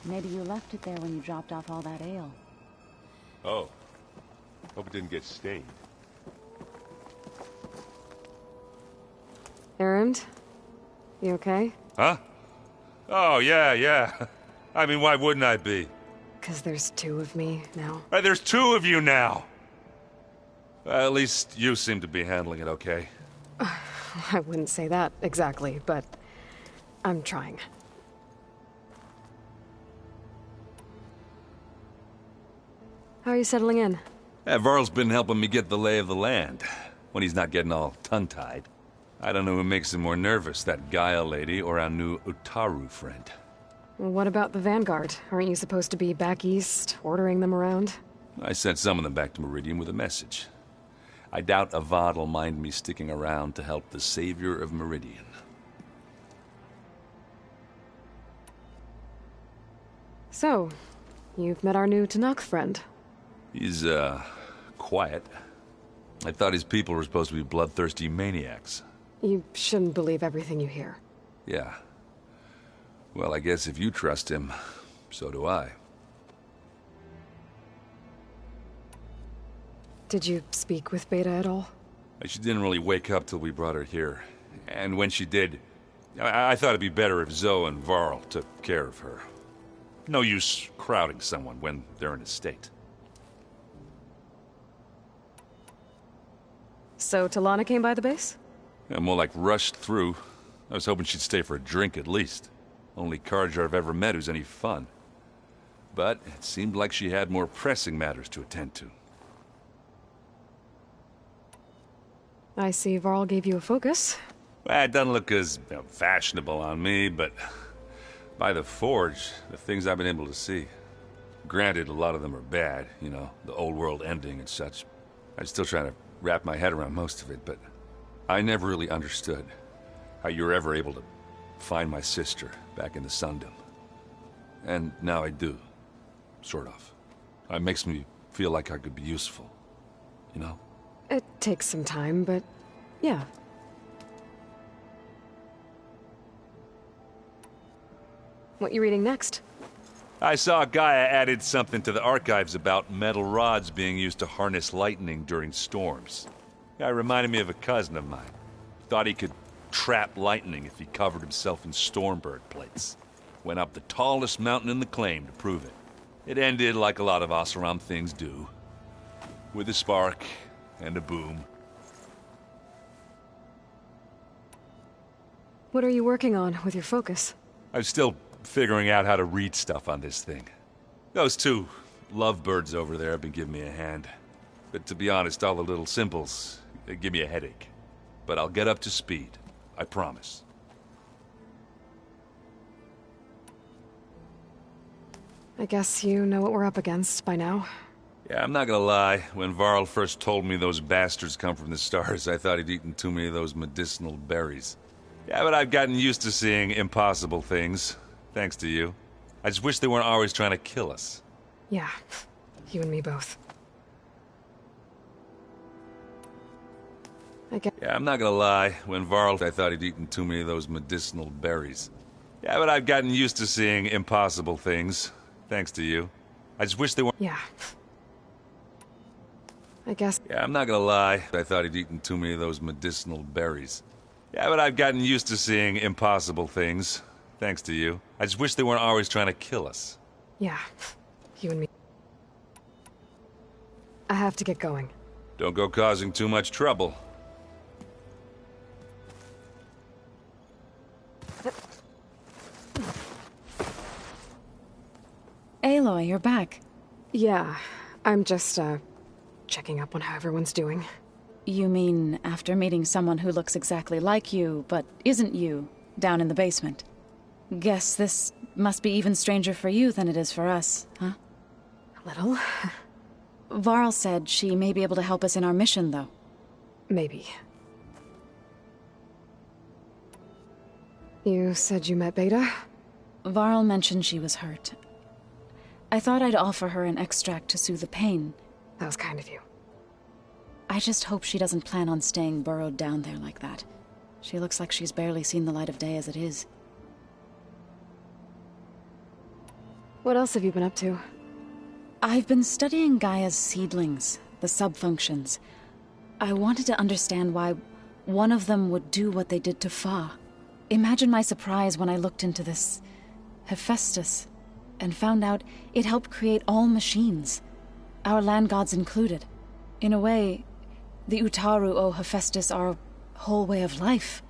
Maybe you left it there when you dropped off all that ale. Oh. Hope it didn't get stained. Errand? You okay? Huh? Oh, yeah. I mean, why wouldn't I be? 'Cause there's two of me now. There's two of you now! At least you seem to be handling it okay. I wouldn't say that exactly, but I'm trying. How are you settling in? Varl's been helping me get the lay of the land, when he's not getting all tongue-tied. I don't know who makes him more nervous, that Gaia lady or our new Utaru friend. What about the Vanguard? Aren't you supposed to be back east, ordering them around? I sent some of them back to Meridian with a message. I doubt Avad will mind me sticking around to help the savior of Meridian. So, you've met our new Tanakh friend. He's, quiet. I thought his people were supposed to be bloodthirsty maniacs. You shouldn't believe everything you hear. Yeah. Well, I guess if you trust him, so do I. Did you speak with Beta at all? She didn't really wake up till we brought her here. And when she did, I thought it'd be better if Zoe and Varl took care of her. No use crowding someone when they're in a state. So Talana came by the base? Yeah, more like rushed through. I was hoping she'd stay for a drink at least. Only Carja I've ever met who's any fun. But it seemed like she had more pressing matters to attend to. I see Varl gave you a focus. Well, it doesn't look as fashionable on me, but by the Forge, the things I've been able to see. Granted, a lot of them are bad, you know, the old world ending and such. I'm still trying to wrap my head around most of it, but I never really understood how you were ever able to find my sister back in the Sundom. And now I do. Sort of. It makes me feel like I could be useful. You know? It takes some time, but yeah. What you reading next? I saw Gaia added something to the archives about metal rods being used to harness lightning during storms. Guy reminded me of a cousin of mine. Thought he could trap lightning if he covered himself in Stormbird plates. Went up the tallest mountain in the claim to prove it. It ended like a lot of Oseram things do. With a spark and a boom. What are you working on with your focus? I'm still figuring out how to read stuff on this thing. Those two lovebirds over there have been giving me a hand. But to be honest, all the little symbols, they give me a headache. But I'll get up to speed. I promise. I guess you know what we're up against by now. Yeah, I'm not gonna lie. When Varl first told me those bastards come from the stars, I thought he'd eaten too many of those medicinal berries. Yeah, but I've gotten used to seeing impossible things. Thanks to you. I just wish they weren't always trying to kill us. Yeah, you and me both. Yeah, I'm not gonna lie. When Varl, I thought he'd eaten too many of those medicinal berries. Yeah, but I've gotten used to seeing impossible things. Thanks to you. I just wish they weren't... Yeah. I guess... Yeah, I'm not gonna lie. I thought he'd eaten too many of those medicinal berries. Yeah, but I've gotten used to seeing impossible things. Thanks to you. I just wish they weren't always trying to kill us. Yeah, you and me. I have to get going. Don't go causing too much trouble. Aloy, you're back. Yeah, I'm just, checking up on how everyone's doing. You mean after meeting someone who looks exactly like you, but isn't you, down in the basement? Guess this must be even stranger for you than it is for us, huh? A little. Varl said she may be able to help us in our mission, though. Maybe. You said you met Beta? Varl mentioned she was hurt. I thought I'd offer her an extract to soothe the pain. That was kind of you. I just hope she doesn't plan on staying burrowed down there like that. She looks like she's barely seen the light of day as it is. What else have you been up to? I've been studying Gaia's seedlings, the subfunctions. I wanted to understand why one of them would do what they did to Fa. Imagine my surprise when I looked into this Hephaestus and found out it helped create all machines, our land gods included. In a way, the Utaru owe Hephaestus our whole way of life,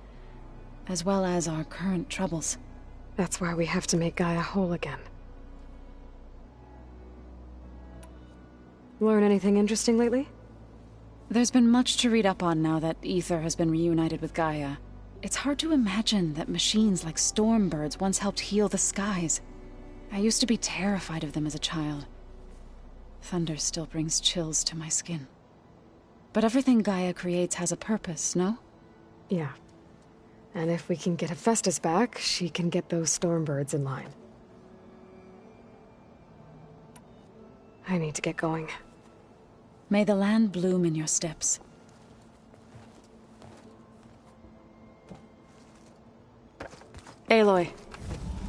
as well as our current troubles. That's why we have to make Gaia whole again. Learn anything interesting lately? There's been much to read up on now that Ether has been reunited with Gaia. It's hard to imagine that machines like stormbirds once helped heal the skies. I used to be terrified of them as a child. Thunder still brings chills to my skin. But everything Gaia creates has a purpose, no? Yeah. And if we can get Hephaestus back, she can get those stormbirds in line. I need to get going. May the land bloom in your steps. Aloy,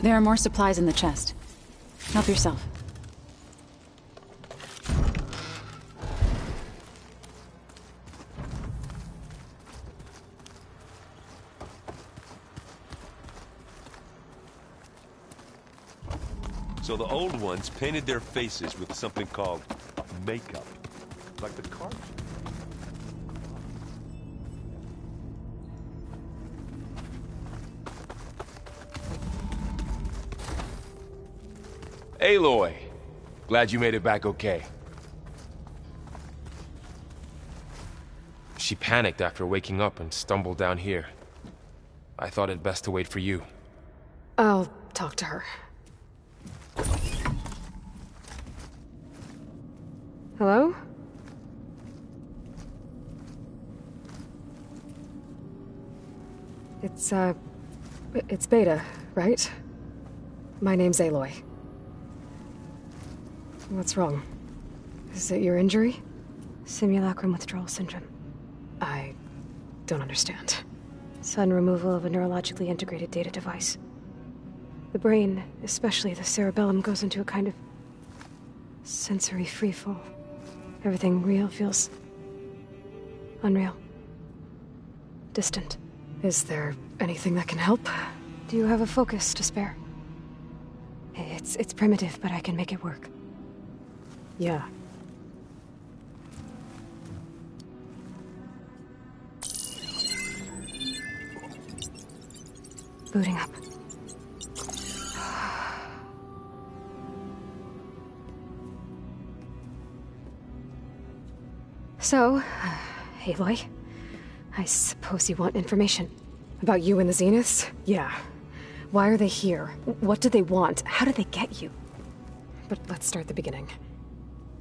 there are more supplies in the chest. Help yourself. So the old ones painted their faces with something called makeup. Like the cartoon. Aloy, glad you made it back okay. She panicked after waking up and stumbled down here. I thought it best to wait for you. I'll talk to her. Hello? It's Beta, right? My name's Aloy. What's wrong? Is it your injury? Simulacrum withdrawal syndrome. I don't understand. Sudden removal of a neurologically integrated data device. The brain, especially the cerebellum, goes into a kind of sensory freefall. Everything real feels unreal. Distant. Is there anything that can help? Do you have a focus to spare? It's primitive, but I can make it work. Yeah. Booting up. So, Aloy, I suppose you want information. About you and the Zeniths? Yeah. Why are they here? What do they want? How did they get you? But let's start at the beginning.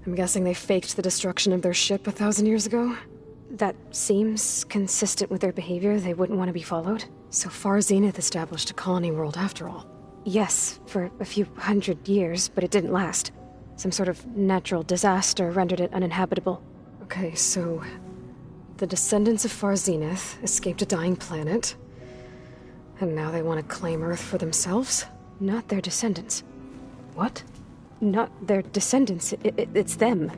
I'm guessing they faked the destruction of their ship 1,000 years ago? That seems consistent with their behavior. They wouldn't want to be followed. So Far Zenith established a colony world after all. Yes, for a few hundred years, but it didn't last. Some sort of natural disaster rendered it uninhabitable. Okay, so the descendants of Far Zenith escaped a dying planet, and now they want to claim Earth for themselves? Not their descendants. What? Not their descendants. It's them.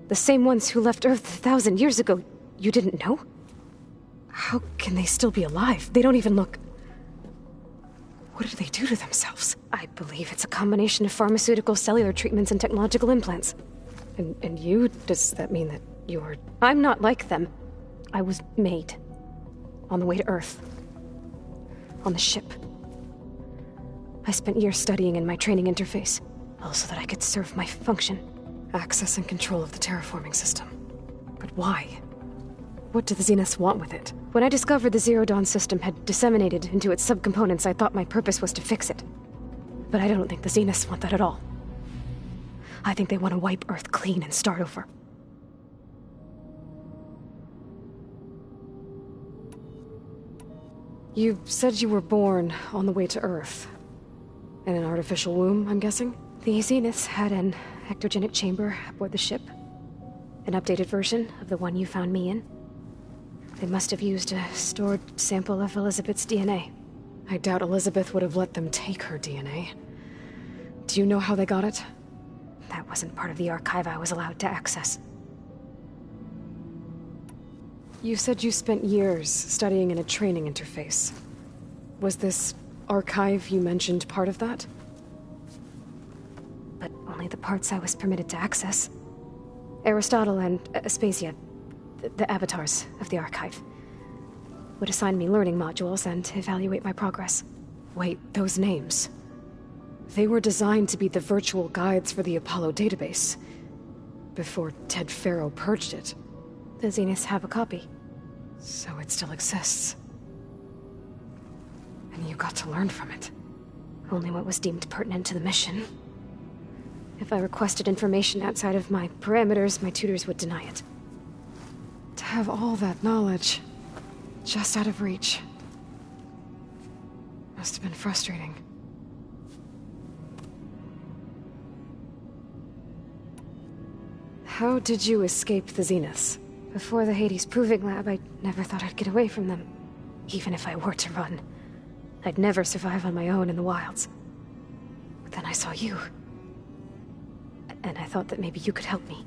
The same ones who left Earth 1,000 years ago. You didn't know? How can they still be alive? They don't even look... What did they do to themselves? I believe it's a combination of pharmaceutical, cellular treatments, and technological implants. And you? Does that mean that you're... I'm not like them. I was made. On the way to Earth. On the ship. I spent years studying in my training interface, all so that I could serve my function. Access and control of the terraforming system. But why? What do the Zeniths want with it? When I discovered the Zero Dawn system had disseminated into its subcomponents, I thought my purpose was to fix it. But I don't think the Zeniths want that at all. I think they want to wipe Earth clean and start over. You said you were born on the way to Earth. In an artificial womb, I'm guessing? The Zeniths had an ectogenic chamber aboard the ship. An updated version of the one you found me in. They must have used a stored sample of Elizabeth's DNA. I doubt Elizabeth would have let them take her DNA. Do you know how they got it? That wasn't part of the archive I was allowed to access. You said you spent years studying in a training interface. Was this archive you mentioned part of that? But only the parts I was permitted to access. Aristotle and Aspasia, the avatars of the archive, would assign me learning modules and evaluate my progress. Wait, those names. They were designed to be the virtual guides for the Apollo database. Before Ted Faro purged it. The Zeniths have a copy. So it still exists. And you got to learn from it. Only what was deemed pertinent to the mission. If I requested information outside of my parameters, my tutors would deny it. To have all that knowledge, just out of reach. Must have been frustrating. How did you escape the Zeniths? Before the Hades Proving Lab, I never thought I'd get away from them. Even if I were to run. I'd never survive on my own in the wilds. But then I saw you. And I thought that maybe you could help me.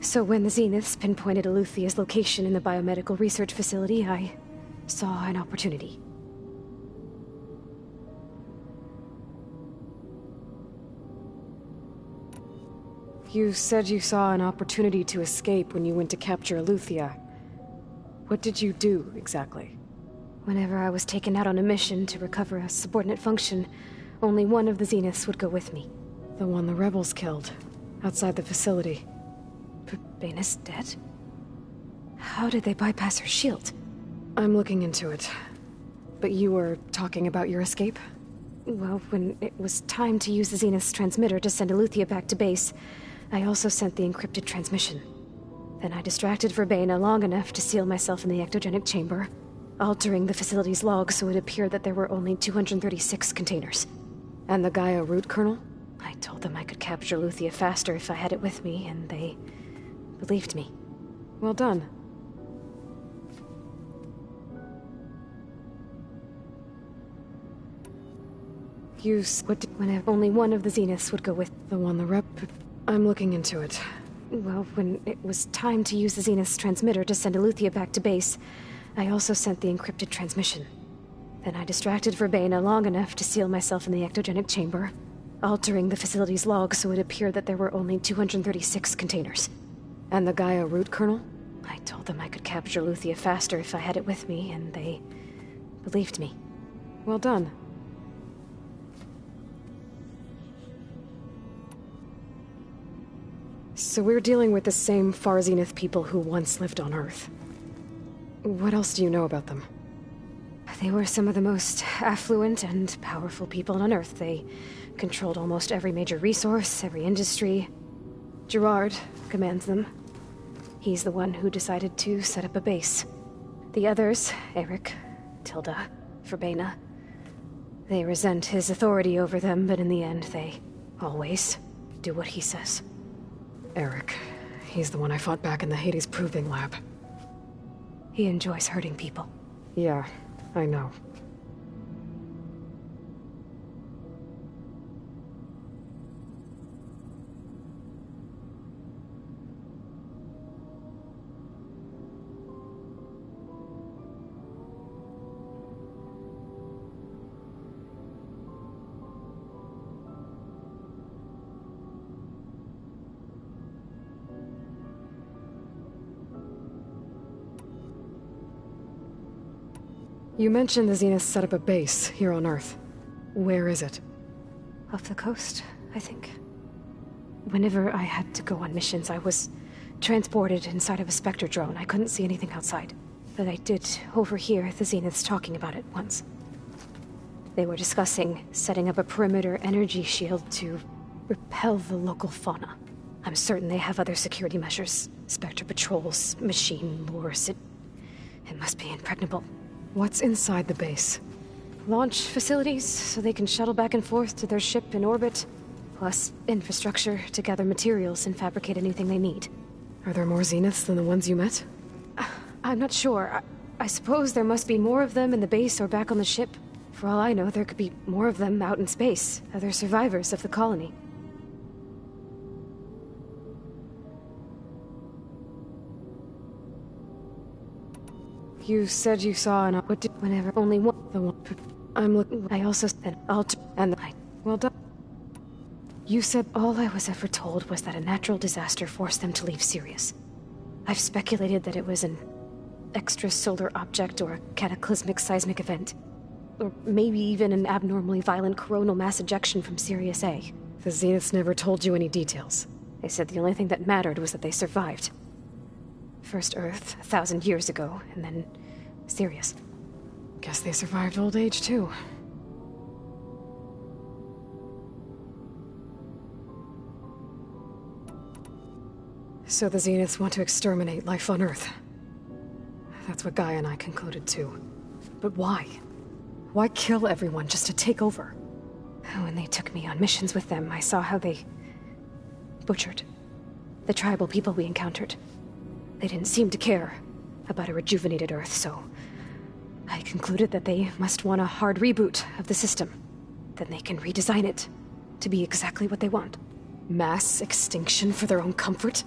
So when the Zeniths pinpointed Eluthia's location in the biomedical research facility, I saw an opportunity. You said you saw an opportunity to escape when you went to capture Eluthia. What did you do, exactly? Whenever I was taken out on a mission to recover a subordinate function, only one of the Zeniths would go with me. The one the rebels killed, outside the facility. Baina's dead? How did they bypass her shield? I'm looking into it. But you were talking about your escape? Well, when it was time to use the Zenith's transmitter to send Eluthia back to base, I also sent the encrypted transmission. Then I distracted Verbaina long enough to seal myself in the ectogenic chamber, altering the facility's log so it appeared that there were only 236 containers. And the Gaia root kernel? I told them I could capture Luthia faster if I had it with me, and they believed me. Well done. When only one of the Zeniths would go with the one the rep... I'm looking into it. Well, when it was time to use the Zenith's transmitter to send Eluthia back to base, I also sent the encrypted transmission. Then I distracted Verbaina long enough to seal myself in the ectogenic chamber, altering the facility's log so it appeared that there were only 236 containers. And the Gaia root kernel? I told them I could capture Luthia faster if I had it with me, and they believed me. Well done. So we're dealing with the same Far Zenith people who once lived on Earth. What else do you know about them? They were some of the most affluent and powerful people on Earth. They controlled almost every major resource, every industry. Gerard commands them. He's the one who decided to set up a base. The others, Eric, Tilda, Verbaina, they resent his authority over them, but in the end, they always do what he says. Eric. He's the one I fought back in the Hades Proving Lab. He enjoys hurting people. Yeah, I know. You mentioned the Zenith set up a base here on Earth. Where is it? Off the coast, I think. Whenever I had to go on missions, I was transported inside of a Spectre drone. I couldn't see anything outside. But I did overhear the Zeniths talking about it once. They were discussing setting up a perimeter energy shield to repel the local fauna. I'm certain they have other security measures. Spectre patrols, machine lures. It must be impregnable. What's inside the base? Launch facilities, so they can shuttle back and forth to their ship in orbit. Plus, infrastructure to gather materials and fabricate anything they need. Are there more Zeniths than the ones you met? I'm not sure. I suppose there must be more of them in the base or back on the ship. For all I know, there could be more of them out in space, other survivors of the colony. You said you saw an... What did... Whenever... Only one... The one... I'm looking... I also said... And I... Well done. You said all I was ever told was that a natural disaster forced them to leave Sirius. I've speculated that it was an extrasolar object or a cataclysmic seismic event. Or maybe even an abnormally violent coronal mass ejection from Sirius A. The Zeniths never told you any details. They said the only thing that mattered was that they survived. First Earth, 1,000 years ago, and then Sirius. Guess they survived old age, too. So the Zeniths want to exterminate life on Earth. That's what Gaia and I concluded, too. But why? Why kill everyone just to take over? When they took me on missions with them, I saw how they... butchered the tribal people we encountered. They didn't seem to care about a rejuvenated Earth, so I concluded that they must want a hard reboot of the system. Then they can redesign it to be exactly what they want. Mass extinction for their own comfort?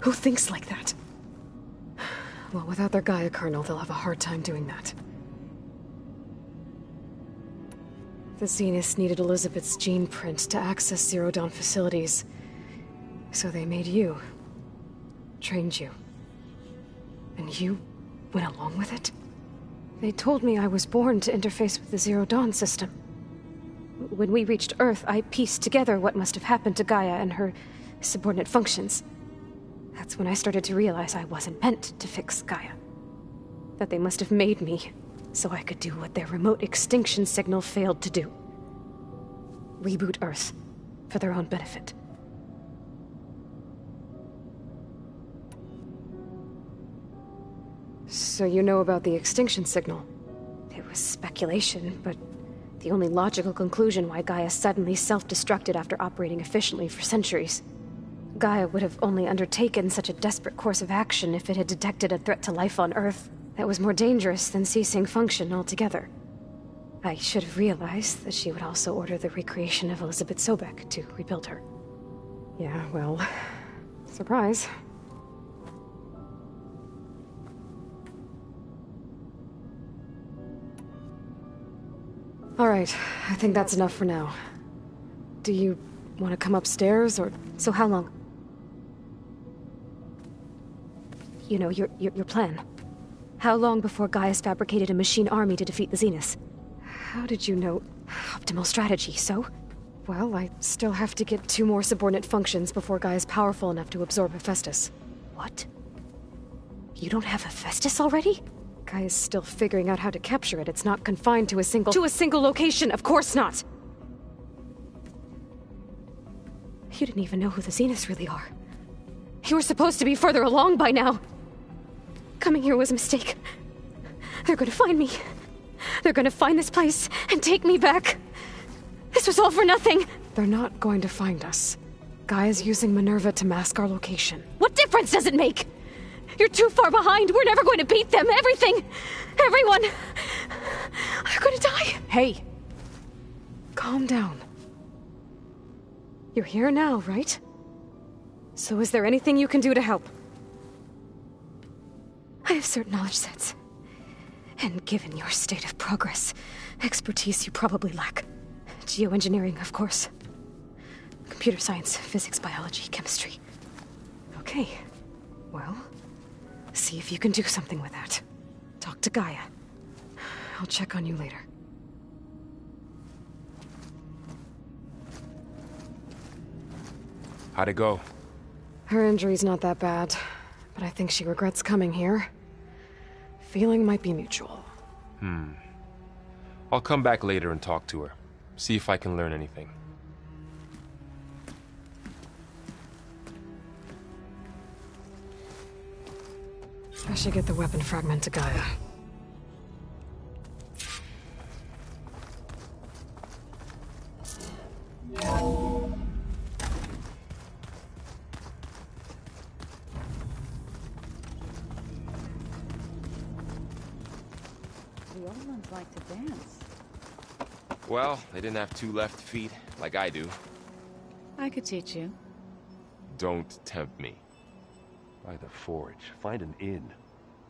Who thinks like that? Well, without their Gaia kernel, they'll have a hard time doing that. The Zeniths needed Elizabeth's gene print to access Zero Dawn facilities. So they made you. Trained you. And you went along with it? They told me I was born to interface with the Zero Dawn system. When we reached Earth, I pieced together what must have happened to Gaia and her subordinate functions. That's when I started to realize I wasn't meant to fix Gaia. That they must have made me so I could do what their remote extinction signal failed to do. Reboot Earth for their own benefit. So you know about the extinction signal? It was speculation, but the only logical conclusion why Gaia suddenly self-destructed after operating efficiently for centuries. Gaia would have only undertaken such a desperate course of action if it had detected a threat to life on Earth that was more dangerous than ceasing function altogether. I should have realized that she would also order the recreation of Elizabeth Sobek to rebuild her. Yeah, well... surprise. Alright, I think that's enough for now. Do you want to come upstairs, or... So how long? You know, your plan. How long before Gaia's fabricated a machine army to defeat the Zeniths? How did you know? Optimal strategy, so? Well, I still have to get 2 more subordinate functions before Gaia's powerful enough to absorb Hephaestus. What? You don't have Hephaestus already? Gaia's still figuring out how to capture it. It's not confined to a single... To a single location! Of course not! You didn't even know who the Zeniths really are. You were supposed to be further along by now! Coming here was a mistake. They're gonna find me. They're gonna find this place and take me back. This was all for nothing! They're not going to find us. Gaia's using Minerva to mask our location. What difference does it make? You're too far behind. We're never going to beat them. Everything. Everyone. They're gonna die. Hey. Calm down. You're here now, right? So is there anything you can do to help? I have certain knowledge sets. And given your state of progress, expertise you probably lack. Geoengineering, of course. Computer science, physics, biology, chemistry. Okay. Well... see if you can do something with that. Talk to Gaia. I'll check on you later. How'd it go? Her injury's not that bad, but I think she regrets coming here. Feeling might be mutual. I'll come back later and talk to her. See if I can learn anything. I should get the weapon fragment to Gaia. The old ones like to dance. Well, they didn't have two left feet, like I do. I could teach you. Don't tempt me. By the forge, find an inn,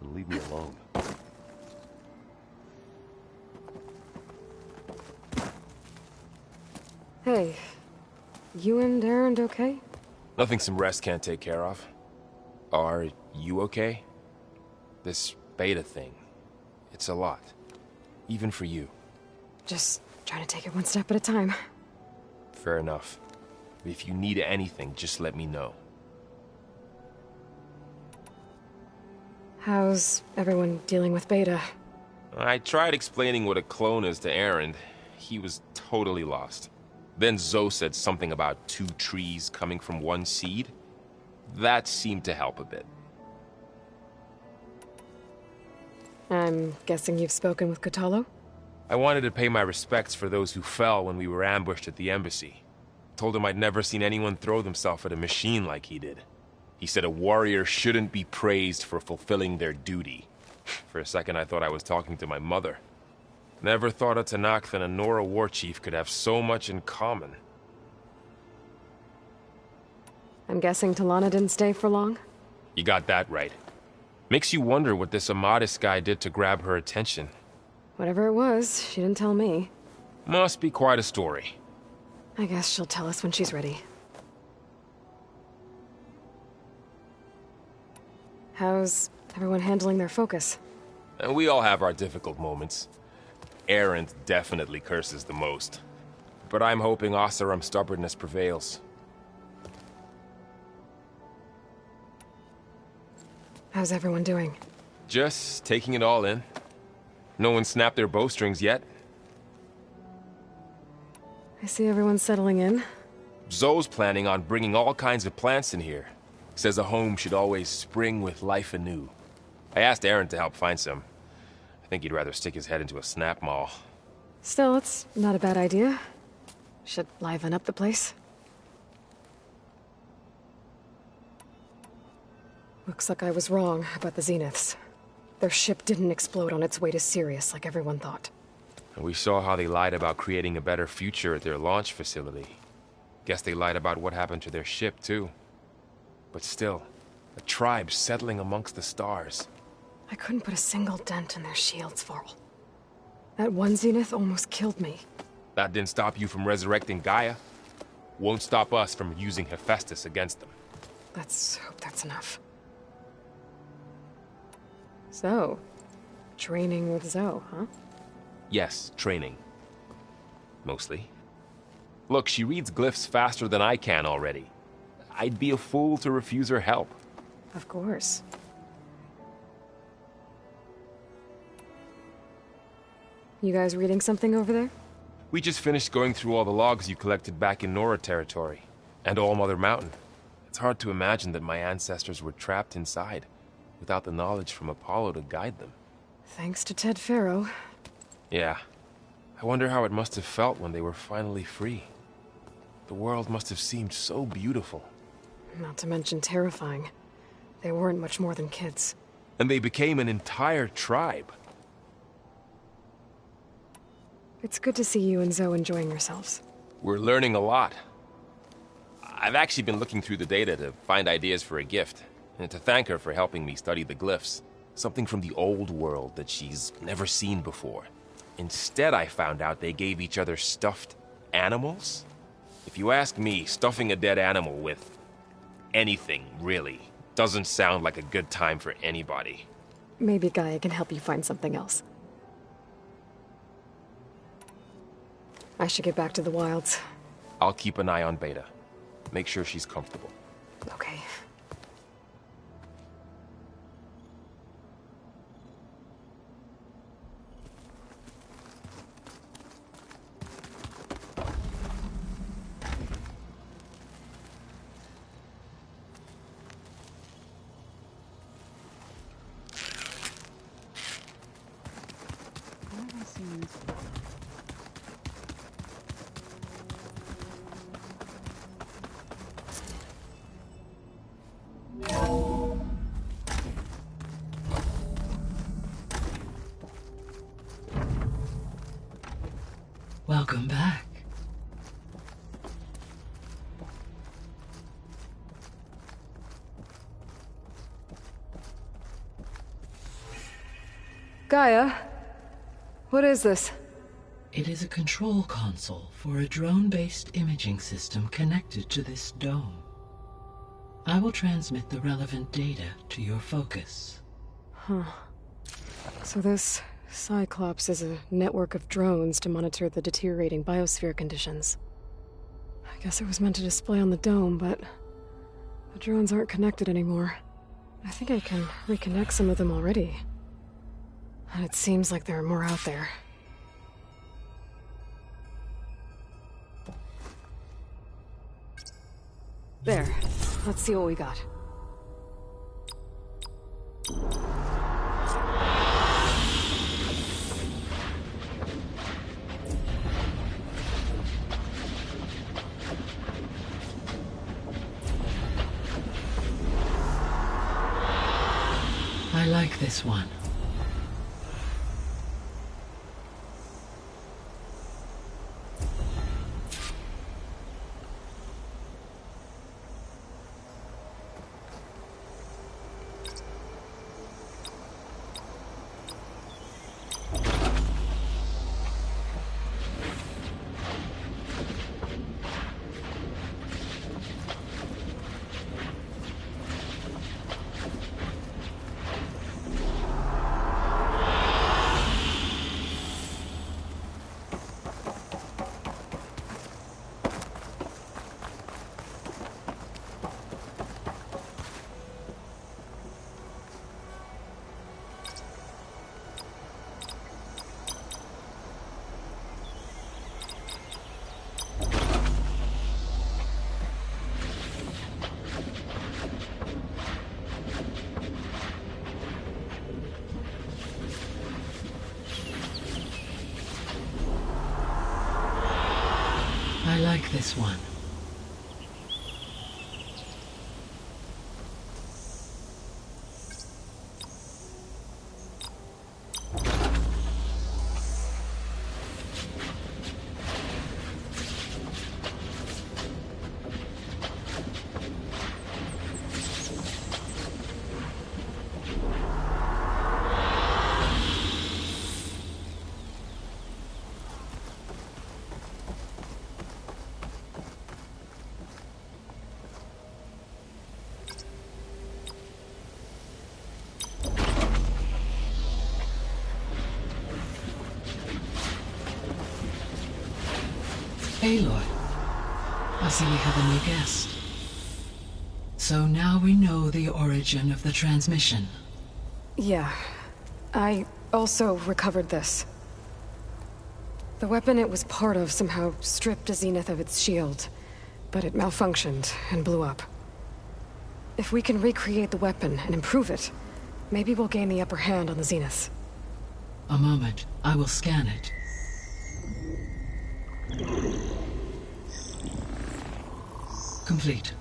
and leave me alone. Hey, you and Erend okay? Nothing some rest can't take care of. Are you okay? This beta thing, it's a lot. Even for you. Just trying to take it one step at a time. Fair enough. If you need anything, just let me know. How's everyone dealing with Beta? I tried explaining what a clone is to Erend. He was totally lost. Then Zoe said something about two trees coming from one seed. That seemed to help a bit. I'm guessing you've spoken with Kotallo? I wanted to pay my respects for those who fell when we were ambushed at the embassy. Told him I'd never seen anyone throw themselves at a machine like he did. He said a warrior shouldn't be praised for fulfilling their duty. For a second I thought I was talking to my mother. Never thought a Tanakh and a Nora war chief could have so much in common. I'm guessing Talana didn't stay for long? You got that right. Makes you wonder what this Amadis guy did to grab her attention. Whatever it was, she didn't tell me. Must be quite a story. I guess she'll tell us when she's ready. How's everyone handling their focus? And we all have our difficult moments. Erend definitely curses the most. But I'm hoping Oseram's stubbornness prevails. How's everyone doing? Just taking it all in. No one snapped their bowstrings yet. I see everyone settling in. Zoe's planning on bringing all kinds of plants in here. Says a home should always spring with life anew. I asked Erend to help find some. I think he'd rather stick his head into a snap mall. Still, it's not a bad idea. Should liven up the place. Looks like I was wrong about the Zeniths. Their ship didn't explode on its way to Sirius like everyone thought. And we saw how they lied about creating a better future at their launch facility. Guess they lied about what happened to their ship, too. But still, a tribe settling amongst the stars. I couldn't put a single dent in their shields, Varl. That one Zenith almost killed me. That didn't stop you from resurrecting Gaia. Won't stop us from using Hephaestus against them. Let's hope that's enough. So, training with Zoe, huh? Yes, training. Mostly. Look, she reads glyphs faster than I can already. I'd be a fool to refuse her help. Of course. You guys reading something over there? We just finished going through all the logs you collected back in Nora territory, and All Mother Mountain. It's hard to imagine that my ancestors were trapped inside, without the knowledge from Apollo to guide them. Thanks to Ted Faro. Yeah. I wonder how it must have felt when they were finally free. The world must have seemed so beautiful. Not to mention terrifying. They weren't much more than kids. And they became an entire tribe. It's good to see you and Zoe enjoying yourselves. We're learning a lot. I've actually been looking through the data to find ideas for a gift, and to thank her for helping me study the glyphs. Something from the old world that she's never seen before. Instead, I found out they gave each other stuffed animals. If you ask me, stuffing a dead animal with anything, really, doesn't sound like a good time for anybody. Maybe Gaia can help you find something else. I should get back to the wilds. I'll keep an eye on Beta. Make sure she's comfortable. Okay. Welcome back. Gaia, what is this? It is a control console for a drone-based imaging system connected to this dome. I will transmit the relevant data to your focus. Huh. So this Cyclops is a network of drones to monitor the deteriorating biosphere conditions. I guess it was meant to display on the dome, but the drones aren't connected anymore. I think I can reconnect some of them already. And it seems like there are more out there. There. Let's see what we got. I like this one. I like this one. Aloy, I see we have a new guest. So now we know the origin of the transmission. Yeah. I also recovered this. The weapon it was part of somehow stripped a Zenith of its shield, but it malfunctioned and blew up. If we can recreate the weapon and improve it, maybe we'll gain the upper hand on the Zeniths. A moment, I will scan it. Complete.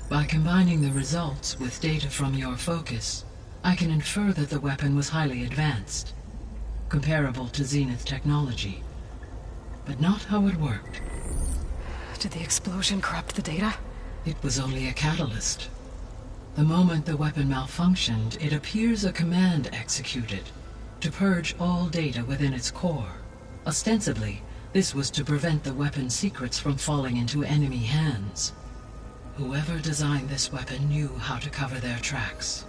By combining the results with data from your focus, I can infer that the weapon was highly advanced, comparable to Zenith technology, but not how it worked. Did the explosion corrupt the data? It was only a catalyst. The moment the weapon malfunctioned, it appears a command executed to purge all data within its core. Ostensibly, this was to prevent the weapon's secrets from falling into enemy hands. Whoever designed this weapon knew how to cover their tracks.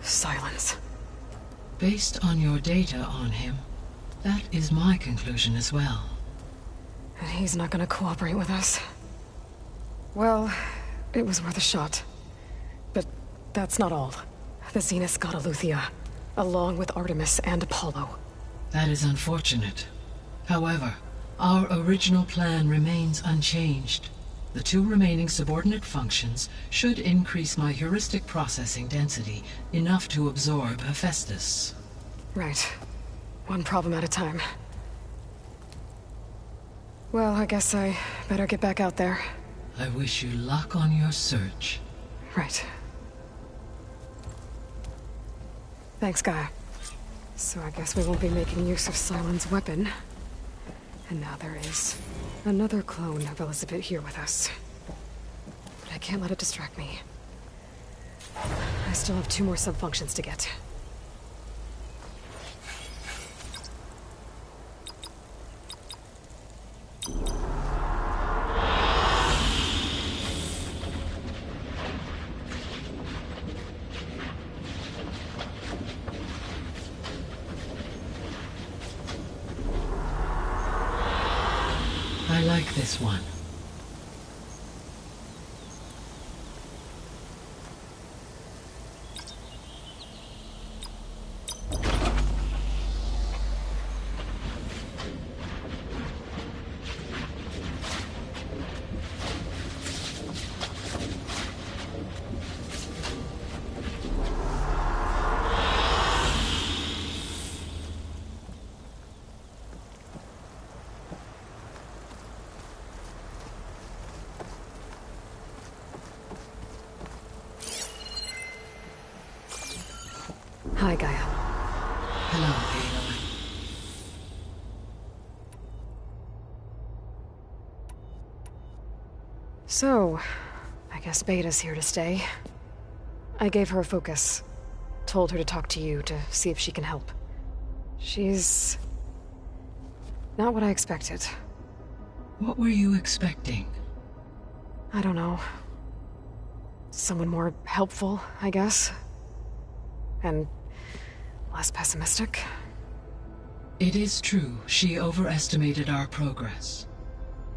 Silence. Based on your data on him, that is my conclusion as well. And he's not gonna cooperate with us. Well, it was worth a shot. But that's not all. The Zeniths got Aletheia, along with Artemis and Apollo. That is unfortunate. However, our original plan remains unchanged. The two remaining subordinate functions should increase my heuristic processing density enough to absorb Hephaestus. Right. One problem at a time. Well, I guess I better get back out there. I wish you luck on your search. Right. Thanks, Gaia. So I guess we won't be making use of Sylens' weapon. And now there is another clone of Elizabeth here with us. But I can't let it distract me. I still have 2 more subfunctions to get. I like this one. Hi, Gaia. Hello, Aloy. So, I guess Beta's here to stay. I gave her a focus. Told her to talk to you to see if she can help. She's... not what I expected. What were you expecting? I don't know. Someone more helpful, I guess. And less pessimistic. It is true she overestimated our progress.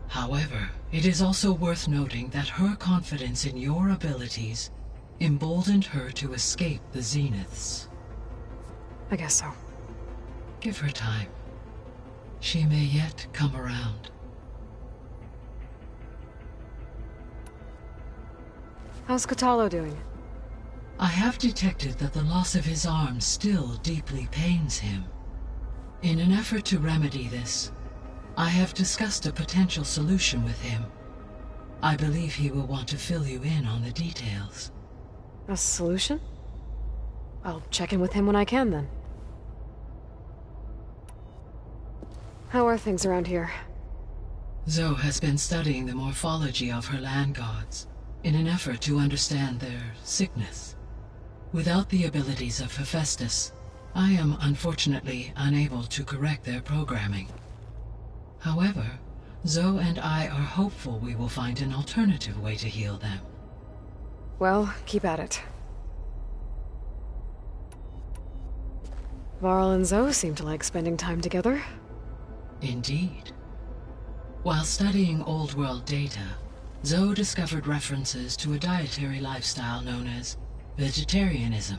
However, it is also worth noting that her confidence in your abilities emboldened her to escape the Zeniths. I guess so. Give her time. She may yet come around. How's Kotallo doing? I have detected that the loss of his arm still deeply pains him. In an effort to remedy this, I have discussed a potential solution with him. I believe he will want to fill you in on the details. A solution? I'll check in with him when I can, then. How are things around here? Zoe has been studying the morphology of her land gods in an effort to understand their sickness. Without the abilities of Hephaestus, I am unfortunately unable to correct their programming. However, Zoe and I are hopeful we will find an alternative way to heal them. Well, keep at it. Varl and Zoe seem to like spending time together. Indeed. While studying Old World data, Zoe discovered references to a dietary lifestyle known as vegetarianism.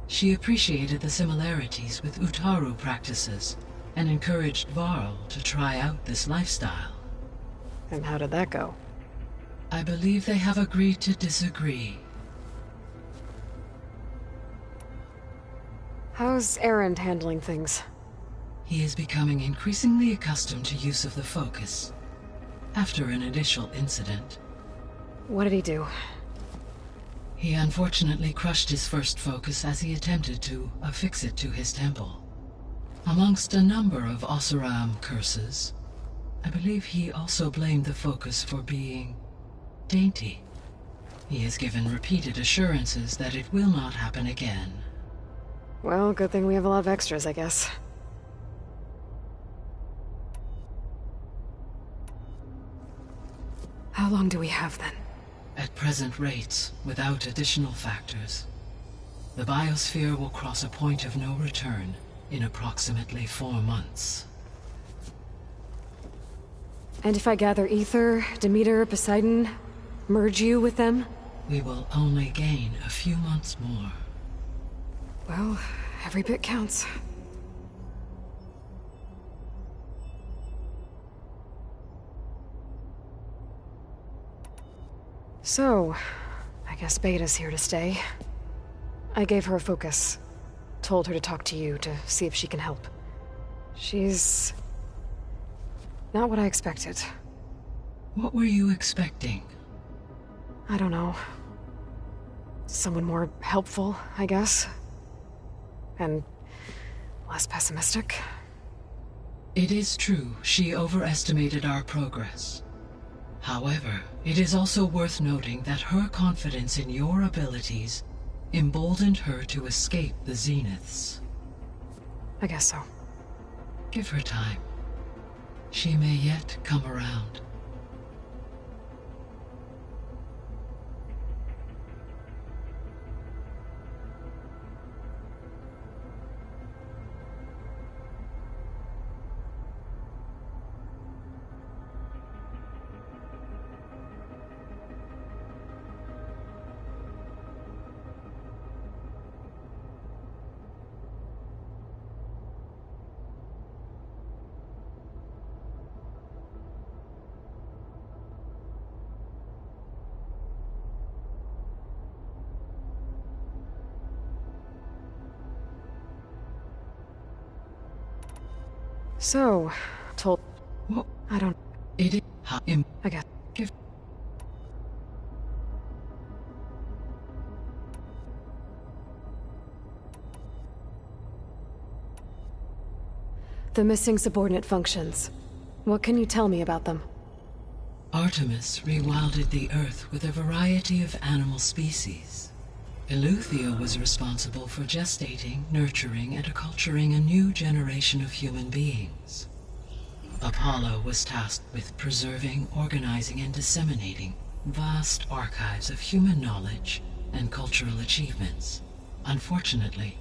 She appreciated the similarities with Utaru practices and encouraged Varl to try out this lifestyle. And how did that go? I believe they have agreed to disagree. How's Erend handling things? He is becoming increasingly accustomed to use of the focus, after an initial incident. What did he do? He unfortunately crushed his first focus as he attempted to affix it to his temple. Amongst a number of Oseram curses, I believe he also blamed the focus for being dainty. He has given repeated assurances that it will not happen again. Well, good thing we have a lot of extras, I guess. How long do we have, then? At present rates, without additional factors, the biosphere will cross a point of no return in approximately 4 months. And if I gather Ether, Demeter, Poseidon, merge you with them? We will only gain a few months more. Well, every bit counts. So, I guess Beta's here to stay. I gave her a focus. Told her to talk to you to see if she can help. She's... not what I expected. What were you expecting? I don't know. Someone more helpful, I guess. And less pessimistic. It is true she overestimated our progress. However, it is also worth noting that her confidence in your abilities emboldened her to escape the Zeniths. I guess so. Give her time. She may yet come around. So, told... What? I don't... It is... I guess... Give... The missing subordinate functions. What can you tell me about them? Artemis rewilded the Earth with a variety of animal species. Eleuthia was responsible for gestating, nurturing, and acculturating a new generation of human beings. Apollo was tasked with preserving, organizing, and disseminating vast archives of human knowledge and cultural achievements. Unfortunately,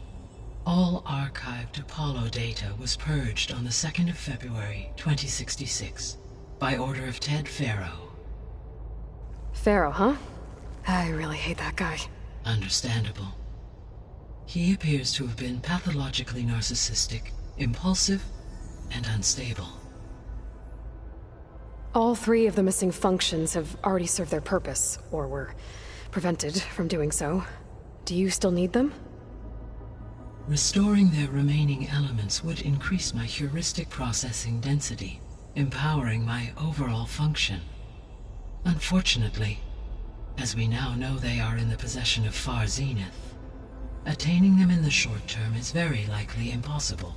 all archived Apollo data was purged on the 2nd of February, 2066, by order of Ted Faro. Pharaoh, huh? I really hate that guy. Understandable. He appears to have been pathologically narcissistic, impulsive, and unstable. All 3 of the missing functions have already served their purpose, or were prevented from doing so. Do you still need them? Restoring their remaining elements would increase my heuristic processing density, empowering my overall function. Unfortunately, as we now know they are in the possession of Far Zenith, attaining them in the short term is very likely impossible.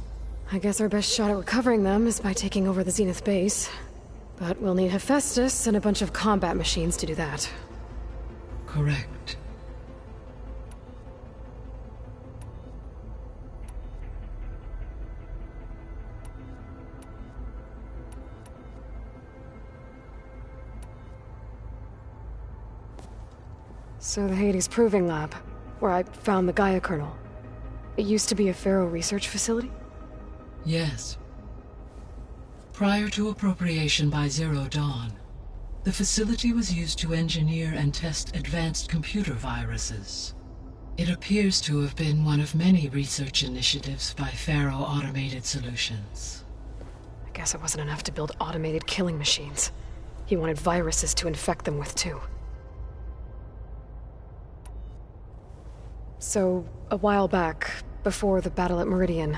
I guess our best shot at recovering them is by taking over the Zenith base. But we'll need Hephaestus and a bunch of combat machines to do that. Correct. So the Hades Proving Lab, where I found the Gaia kernel. It used to be a Pharaoh research facility? Yes. Prior to appropriation by Zero Dawn, the facility was used to engineer and test advanced computer viruses. It appears to have been one of many research initiatives by Pharaoh Automated Solutions. I guess it wasn't enough to build automated killing machines. He wanted viruses to infect them with, too. So, a while back, before the battle at Meridian,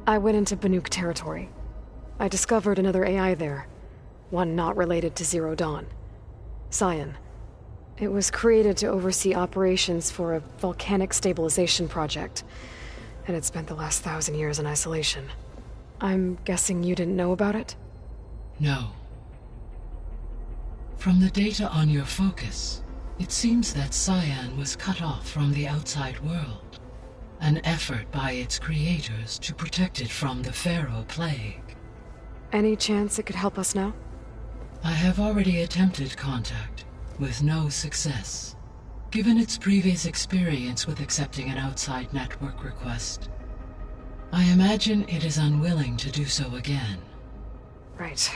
I went into Banuk territory. I discovered another AI there, one not related to Zero Dawn. Scion. It was created to oversee operations for a volcanic stabilization project, and it spent the last 1,000 years in isolation. I'm guessing you didn't know about it? No. From the data on your focus, it seems that Scion was cut off from the outside world, an effort by its creators to protect it from the Pharaoh Plague. Any chance it could help us now? I have already attempted contact, with no success. Given its previous experience with accepting an outside network request, I imagine it is unwilling to do so again. Right.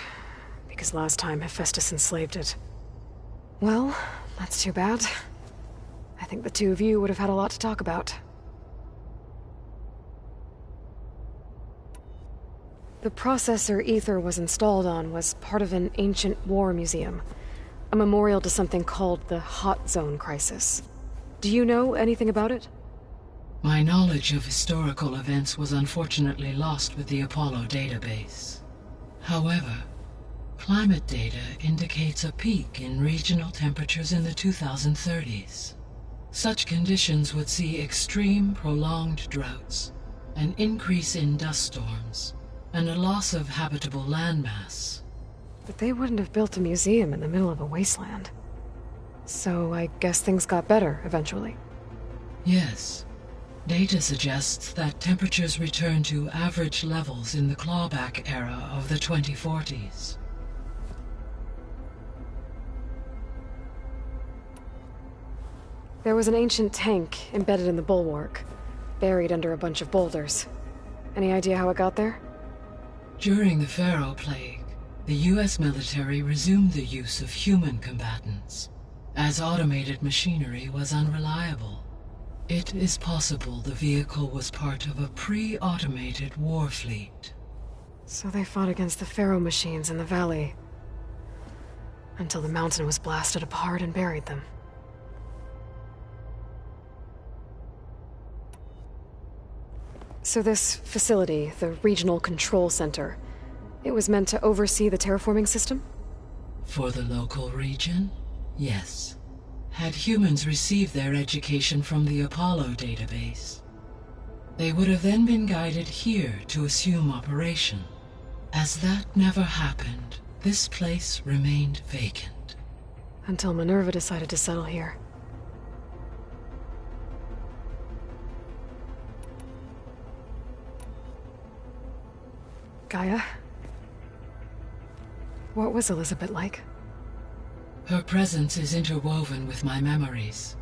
Because last time Hephaestus enslaved it. Well, that's too bad. I think the 2 of you would have had a lot to talk about. The processor Ether was installed on was part of an ancient war museum. A memorial to something called the Hot Zone Crisis. Do you know anything about it? My knowledge of historical events was unfortunately lost with the Apollo database. However, climate data indicates a peak in regional temperatures in the 2030s. Such conditions would see extreme, prolonged droughts, an increase in dust storms, and a loss of habitable landmass. But they wouldn't have built a museum in the middle of a wasteland. So I guess things got better eventually. Yes. Data suggests that temperatures returned to average levels in the clawback era of the 2040s. There was an ancient tank embedded in the bulwark, buried under a bunch of boulders. Any idea how it got there? During the Pharaoh Plague, the US military resumed the use of human combatants, as automated machinery was unreliable. It is possible the vehicle was part of a pre-automated war fleet. So they fought against the Pharaoh machines in the valley, until the mountain was blasted apart and buried them. So this facility, the Regional Control Center, it was meant to oversee the terraforming system? For the local region, yes. Had humans received their education from the Apollo database, they would have then been guided here to assume operation. As that never happened, this place remained vacant. Until Minerva decided to settle here. Gaia? What was Elizabeth like? Her presence is interwoven with my memories.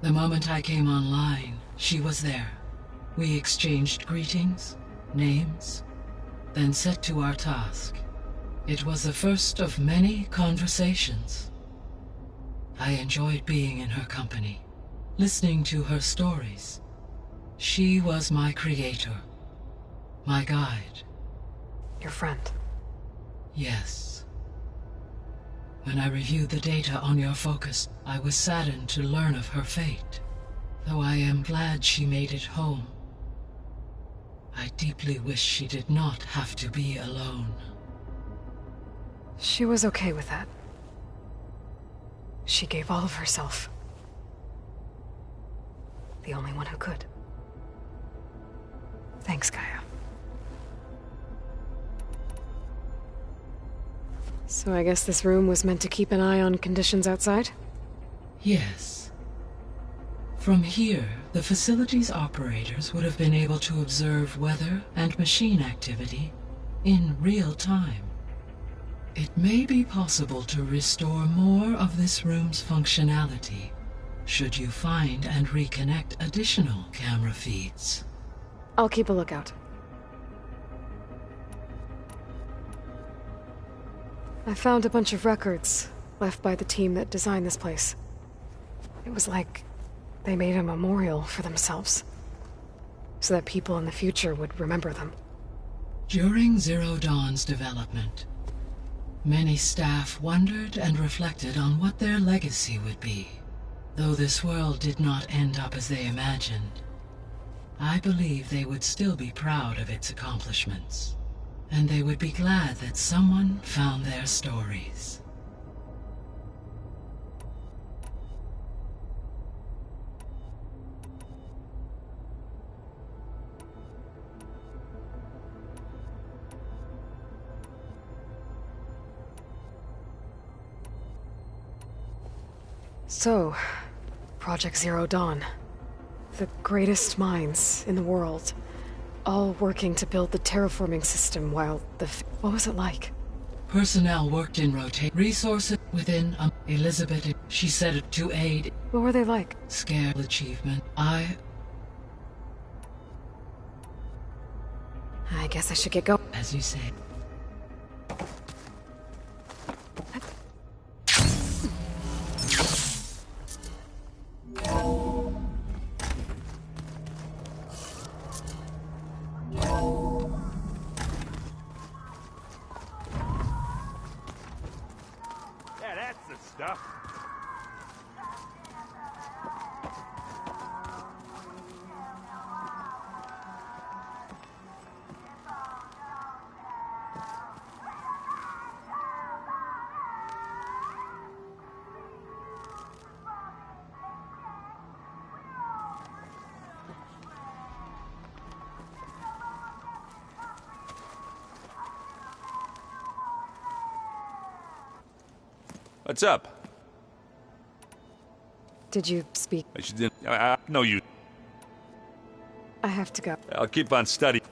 The moment I came online, she was there. We exchanged greetings, names, then set to our task. It was the first of many conversations. I enjoyed being in her company, listening to her stories. She was my creator, my guide. Your friend. Yes. When I reviewed the data on your focus, I was saddened to learn of her fate. Though I am glad she made it home. I deeply wish she did not have to be alone. She was okay with that. She gave all of herself. The only one who could. Thanks, Gaia. So I guess this room was meant to keep an eye on conditions outside? Yes. From here, the facility's operators would have been able to observe weather and machine activity in real time. It may be possible to restore more of this room's functionality, should you find and reconnect additional camera feeds. I'll keep a lookout. I found a bunch of records left by the team that designed this place. It was like they made a memorial for themselves, so that people in the future would remember them. During Zero Dawn's development, many staff wondered and reflected on what their legacy would be. Though this world did not end up as they imagined, I believe they would still be proud of its accomplishments. And they would be glad that someone found their stories. So, Project Zero Dawn. The greatest minds in the world. All working to build the terraforming system while what was it like? Personnel worked in rotate resources within Elizabeth. She said it to aid. What were they like? Scale achievement. I guess I should get going. As you say. Yeah, that's the stuff. What's up? Did you speak? I should didn't. No, you. I have to go. I'll keep on studying.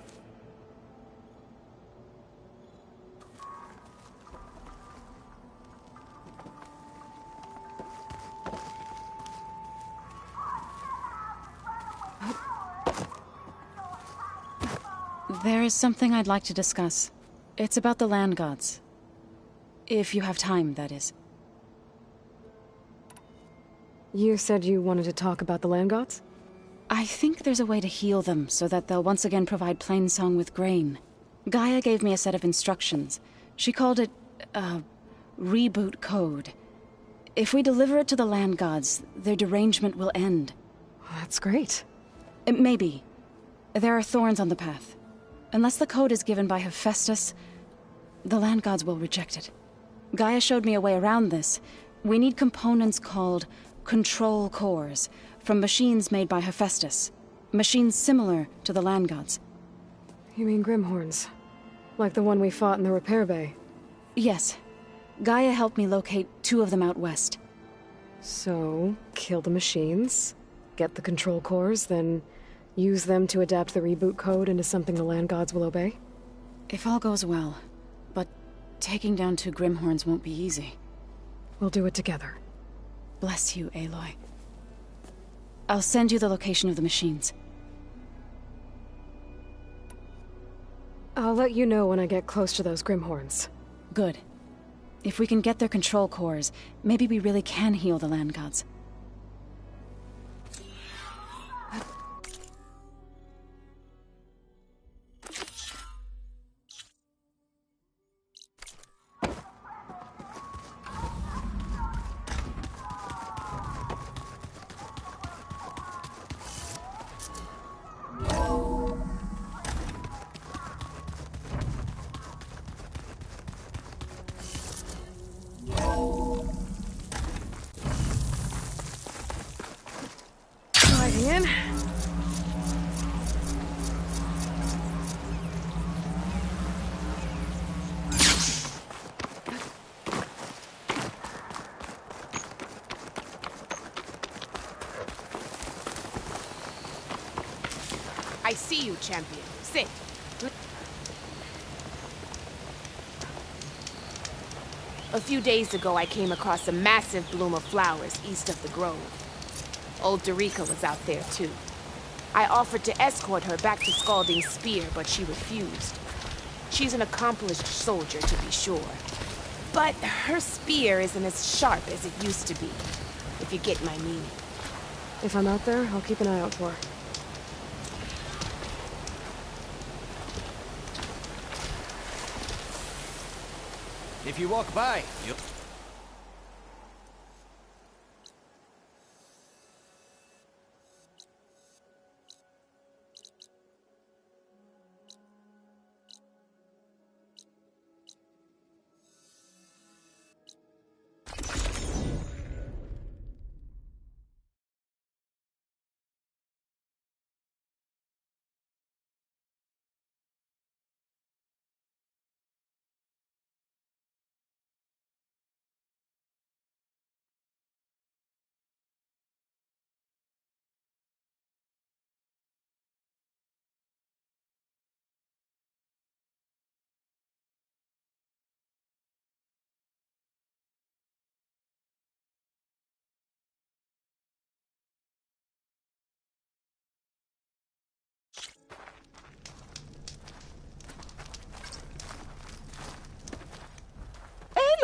There is something I'd like to discuss. It's about the land gods. If you have time, that is. You said you wanted to talk about the land gods? I think there's a way to heal them so that they'll once again provide Plainsong with grain. Gaia gave me a set of instructions. She called it, reboot code. If we deliver it to the land gods, their derangement will end. That's great. Maybe. There are thorns on the path. Unless the code is given by Hephaestus, the land gods will reject it. Gaia showed me a way around this. We need components called control cores, from machines made by Hephaestus. Machines similar to the land gods. You mean Grimhorns? Like the one we fought in the repair bay? Yes. Gaia helped me locate 2 of them out west. So, kill the machines, get the control cores, then use them to adapt the reboot code into something the land gods will obey? If all goes well. But taking down 2 Grimhorns won't be easy. We'll do it together. Bless you, Aloy. I'll send you the location of the machines. I'll let you know when I get close to those Grimhorns. Good. If we can get their control cores, maybe we really can heal the land gods. Sliding in. I see you, champion. Sit. A few days ago, I came across a massive bloom of flowers east of the grove. Old Dorica was out there, too. I offered to escort her back to Scalding's Spear, but she refused. She's an accomplished soldier, to be sure. But her spear isn't as sharp as it used to be, if you get my meaning. If I'm out there, I'll keep an eye out for her. If you walk by, you'll...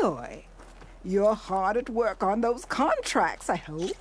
Aloy, you're hard at work on those contracts, I hope.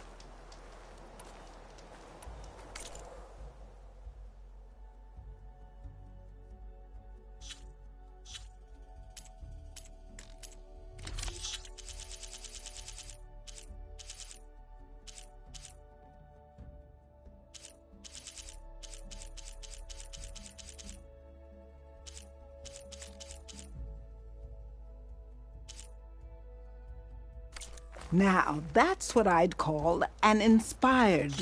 Now, that's what I'd call an inspired...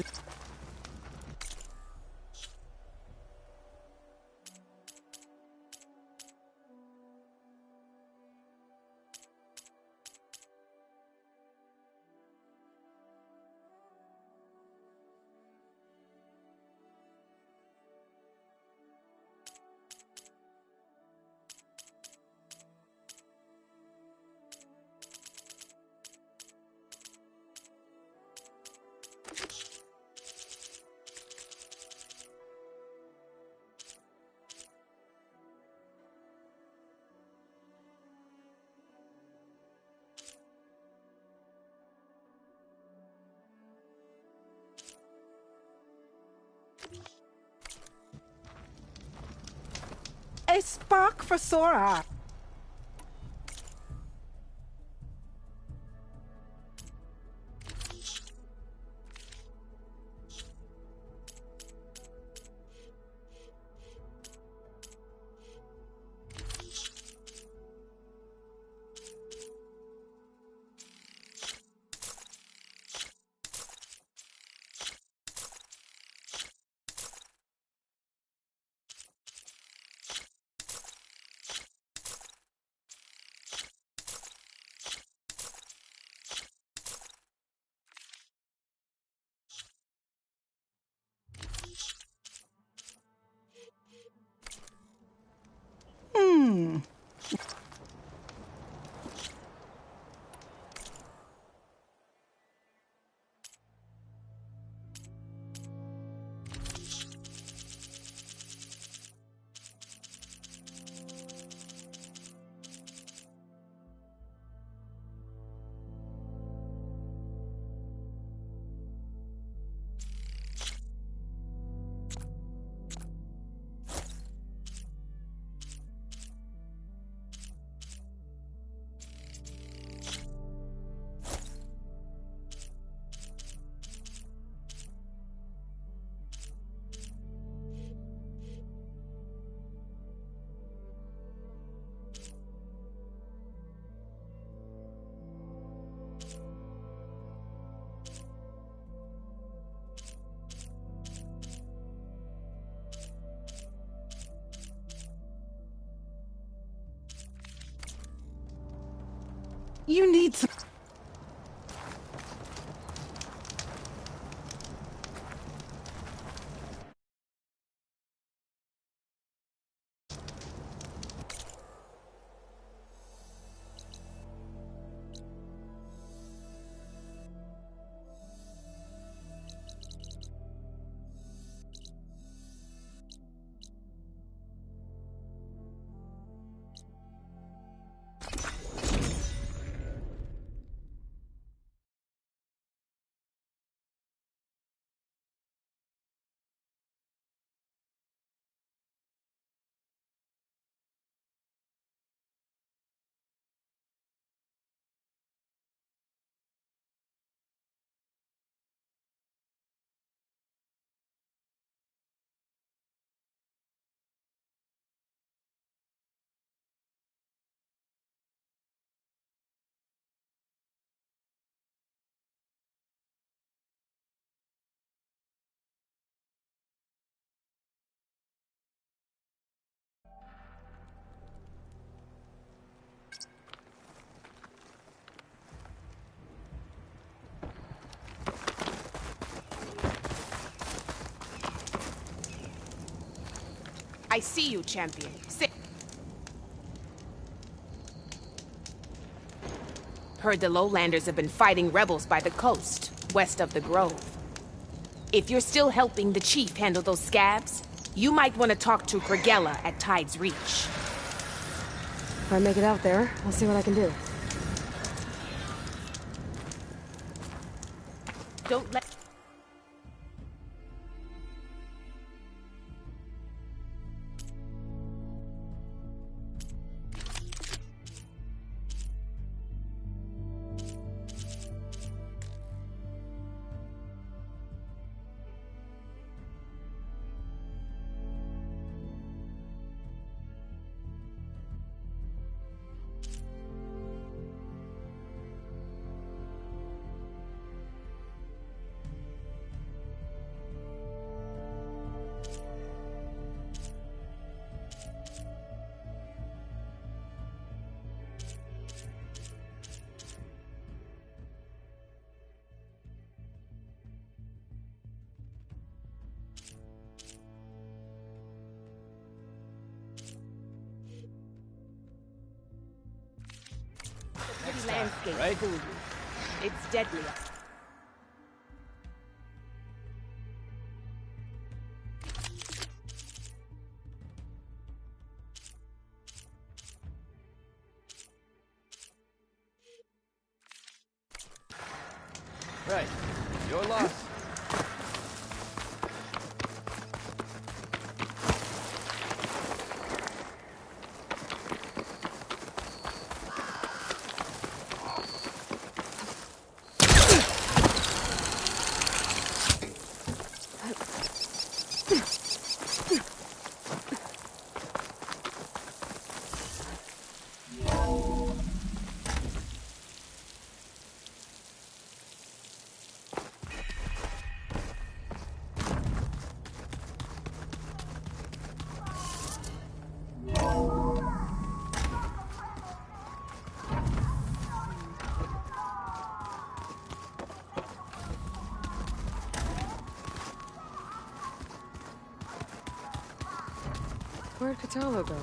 A spark for Sora. You need some... I see you, champion. Sit. Heard the lowlanders have been fighting rebels by the coast, west of the grove. If you're still helping the chief handle those scabs, you might want to talk to Kragella at Tide's Reach. If I make it out there, I'll see what I can do. Don't let... landscape right? fool you. It's deadly. Right. Your loss. Where'd Katalo go?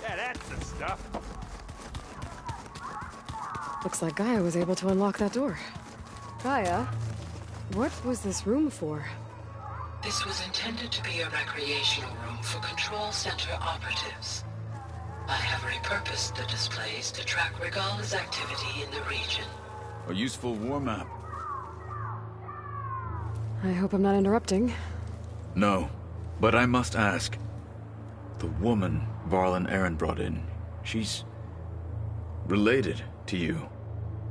Yeah, that's the stuff. Looks like Gaia was able to unlock that door. Gaia? What was this room for? This was intended to be a recreational room for Control Center operatives. I have repurposed the displays to track Regala's activity in the region. A useful war map. I hope I'm not interrupting. No, but I must ask. The woman Varl and Aaron brought in, she's related to you.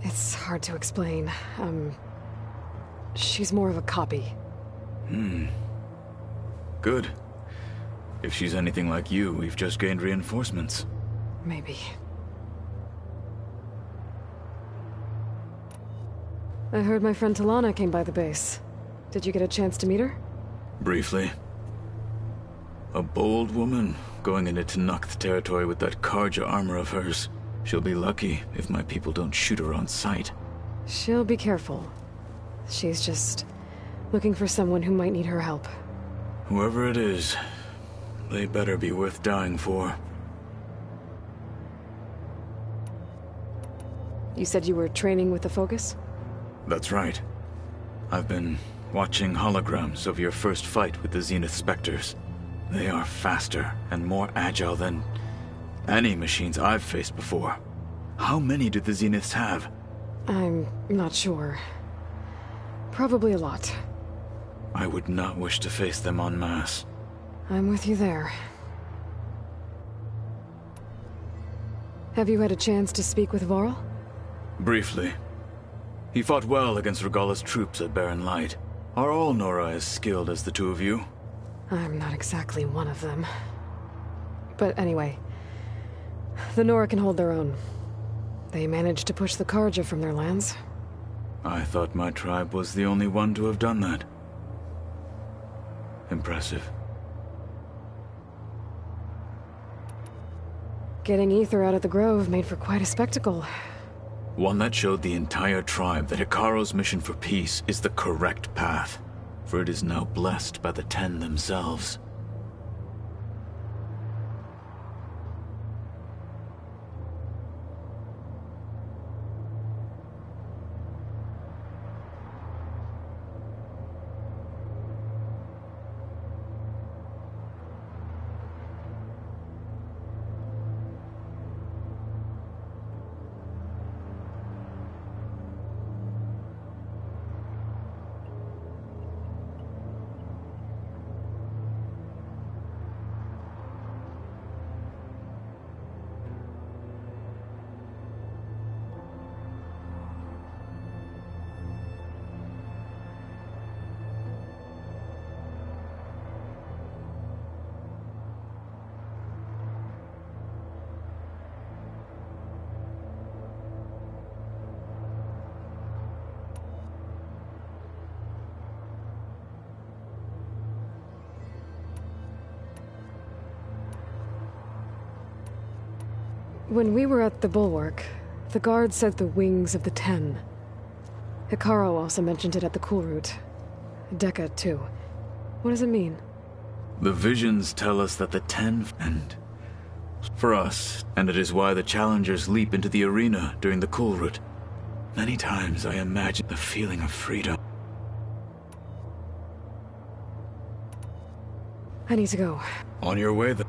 It's hard to explain. She's more of a copy. Good. If she's anything like you, we've just gained reinforcements. Maybe. I heard my friend Talana came by the base. Did you get a chance to meet her? Briefly. A bold woman going into Tanakh territory with that Karja armor of hers. She'll be lucky if my people don't shoot her on sight. She'll be careful. She's just looking for someone who might need her help. Whoever it is, they better be worth dying for. You said you were training with the Focus? That's right. I've been watching holograms of your first fight with the Zenith Spectres. They are faster and more agile than any machines I've faced before. How many do the Zeniths have? I'm not sure. Probably a lot. I would not wish to face them en masse. I'm with you there. Have you had a chance to speak with Varl? Briefly. He fought well against Regala's troops at Barren Light. Are all Nora as skilled as the two of you? I'm not exactly one of them. But anyway, the Nora can hold their own. They managed to push the Karja from their lands. I thought my tribe was the only one to have done that. Impressive. Getting Ether out of the Grove made for quite a spectacle. One that showed the entire tribe that Hikaro's mission for peace is the correct path, for it is now blessed by the Ten themselves. When we were at the Bulwark, the guard said the wings of the Ten. Hikaro also mentioned it at the Cool Route. Dekka, too. What does it mean? The visions tell us that the Ten end for us, and it is why the challengers leap into the arena during the Cool Route. Many times I imagine the feeling of freedom. I need to go. On your way, then.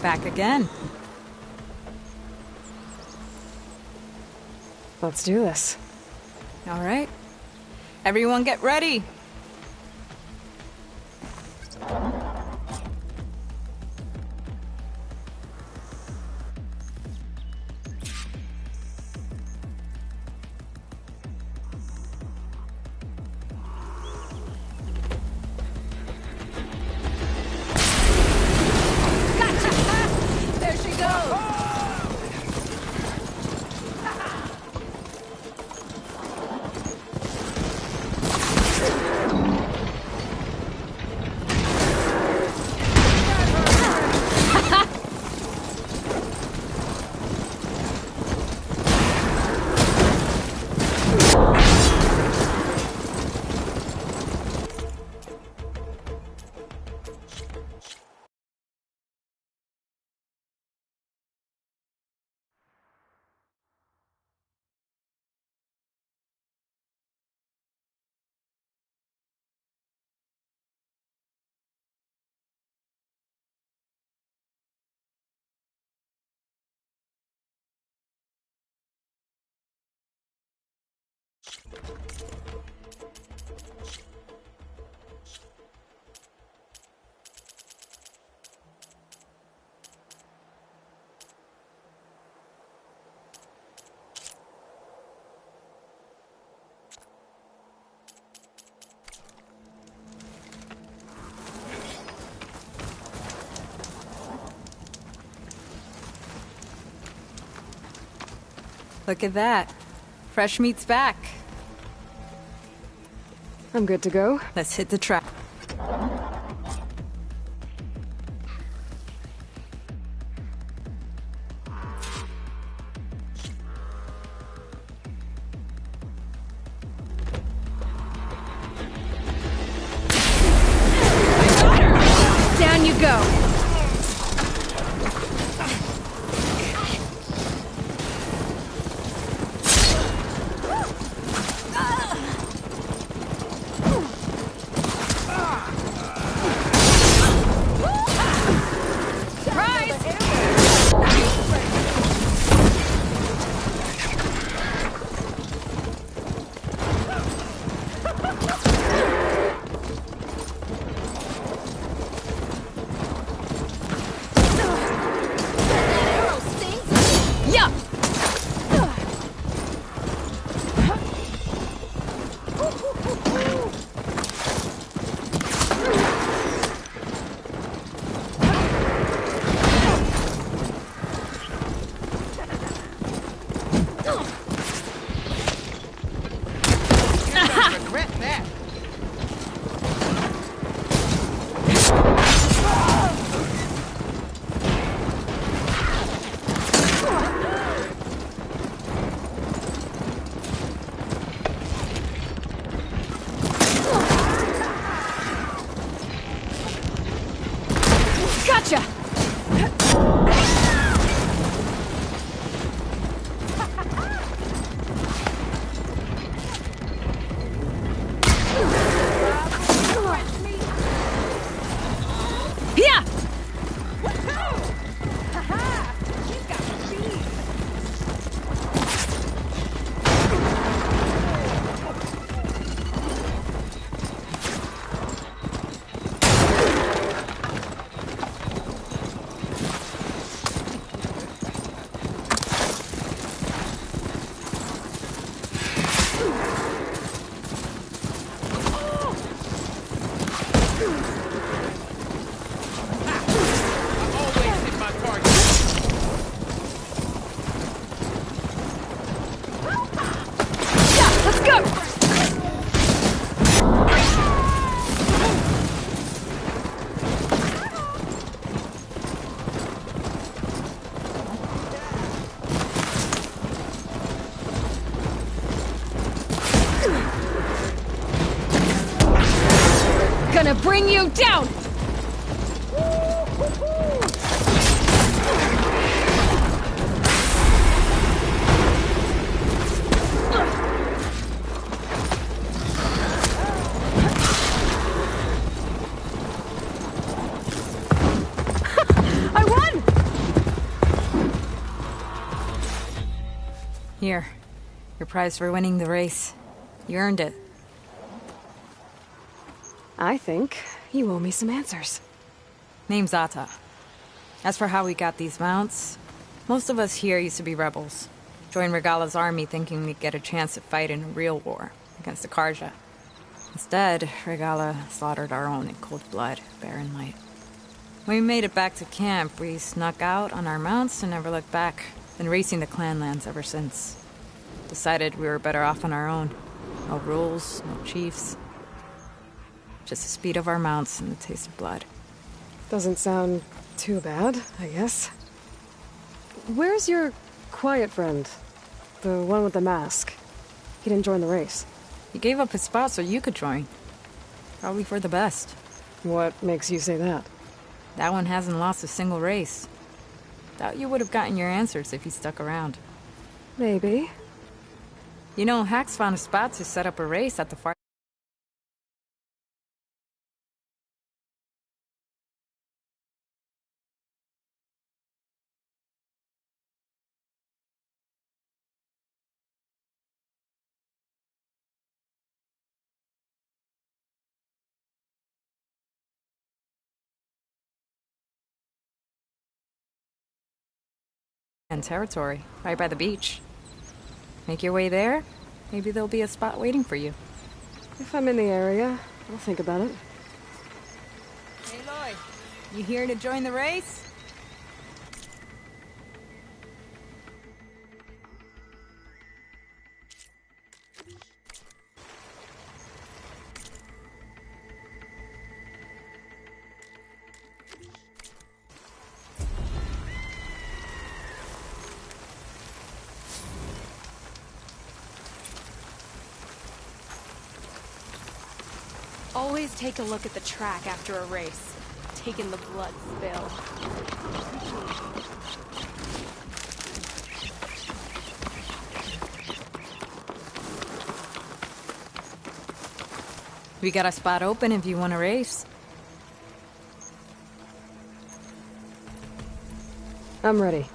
back again. Let's do this. All right. Everyone get ready. There she goes! Look at that. Fresh meat's back. I'm good to go. Let's hit the track. Down you go! Gonna bring you down! I won! Here. Your prize for winning the race. You earned it. I think you owe me some answers. Name's Atta. As for how we got these mounts, most of us here used to be rebels. Joined Regala's army thinking we'd get a chance to fight in a real war against the Karja. Instead, Regala slaughtered our own in cold blood, barren light. When we made it back to camp, we snuck out on our mounts and never looked back. Been racing the clan lands ever since. Decided we were better off on our own. No rules, no chiefs. Just the speed of our mounts and the taste of blood. Doesn't sound too bad, I guess. Where's your quiet friend? The one with the mask. He didn't join the race. He gave up his spot so you could join. Probably for the best. What makes you say that? That one hasn't lost a single race. Doubt you would have gotten your answers if he stuck around. Maybe. You know, Hax found a spot to set up a race at the far territory, right by the beach. Make your way there. Maybe there'll be a spot waiting for you. If I'm in the area, I'll think about it. Hey, Lloyd. You here to join the race? Always take a look at the track after a race. Taking the blood spill. We got a spot open if you want to race. I'm ready.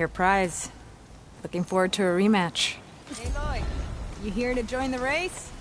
your prize. Looking forward to a rematch. Hey, Lloyd. You here to join the race?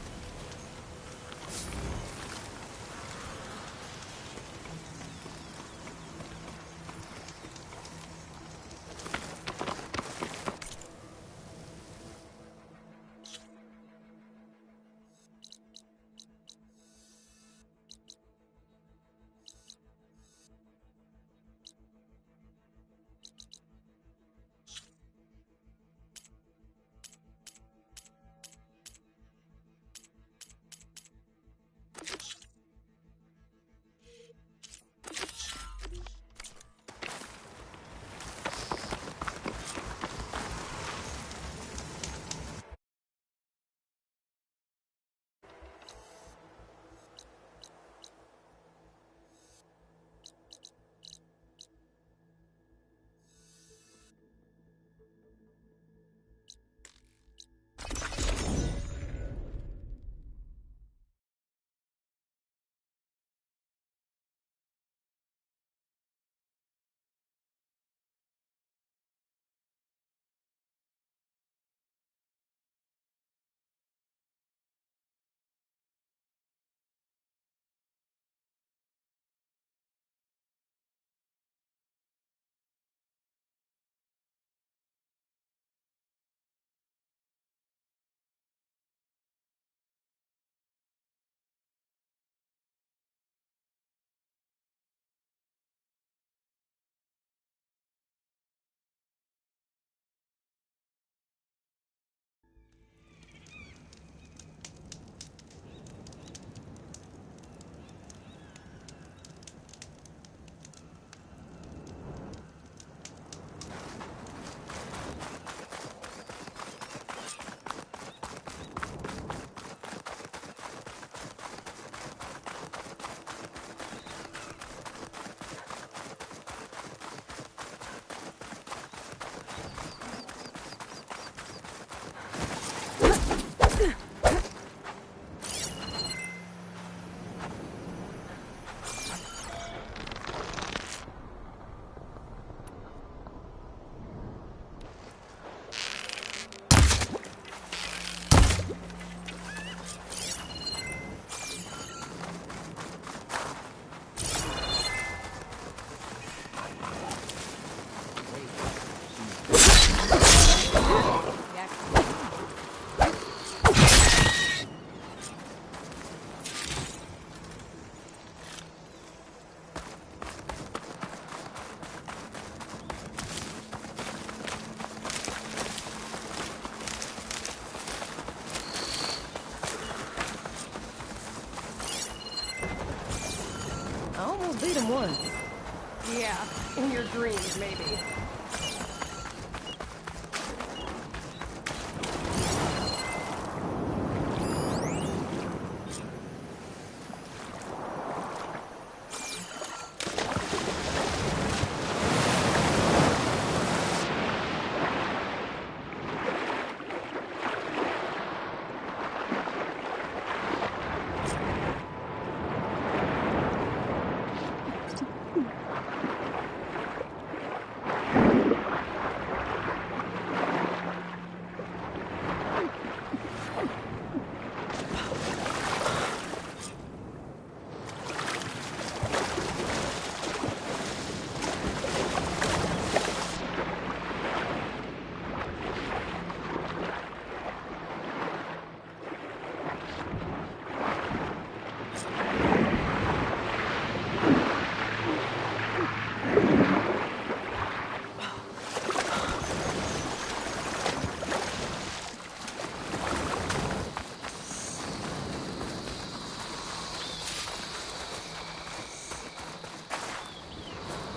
Beat him once. Yeah, in your dreams, maybe.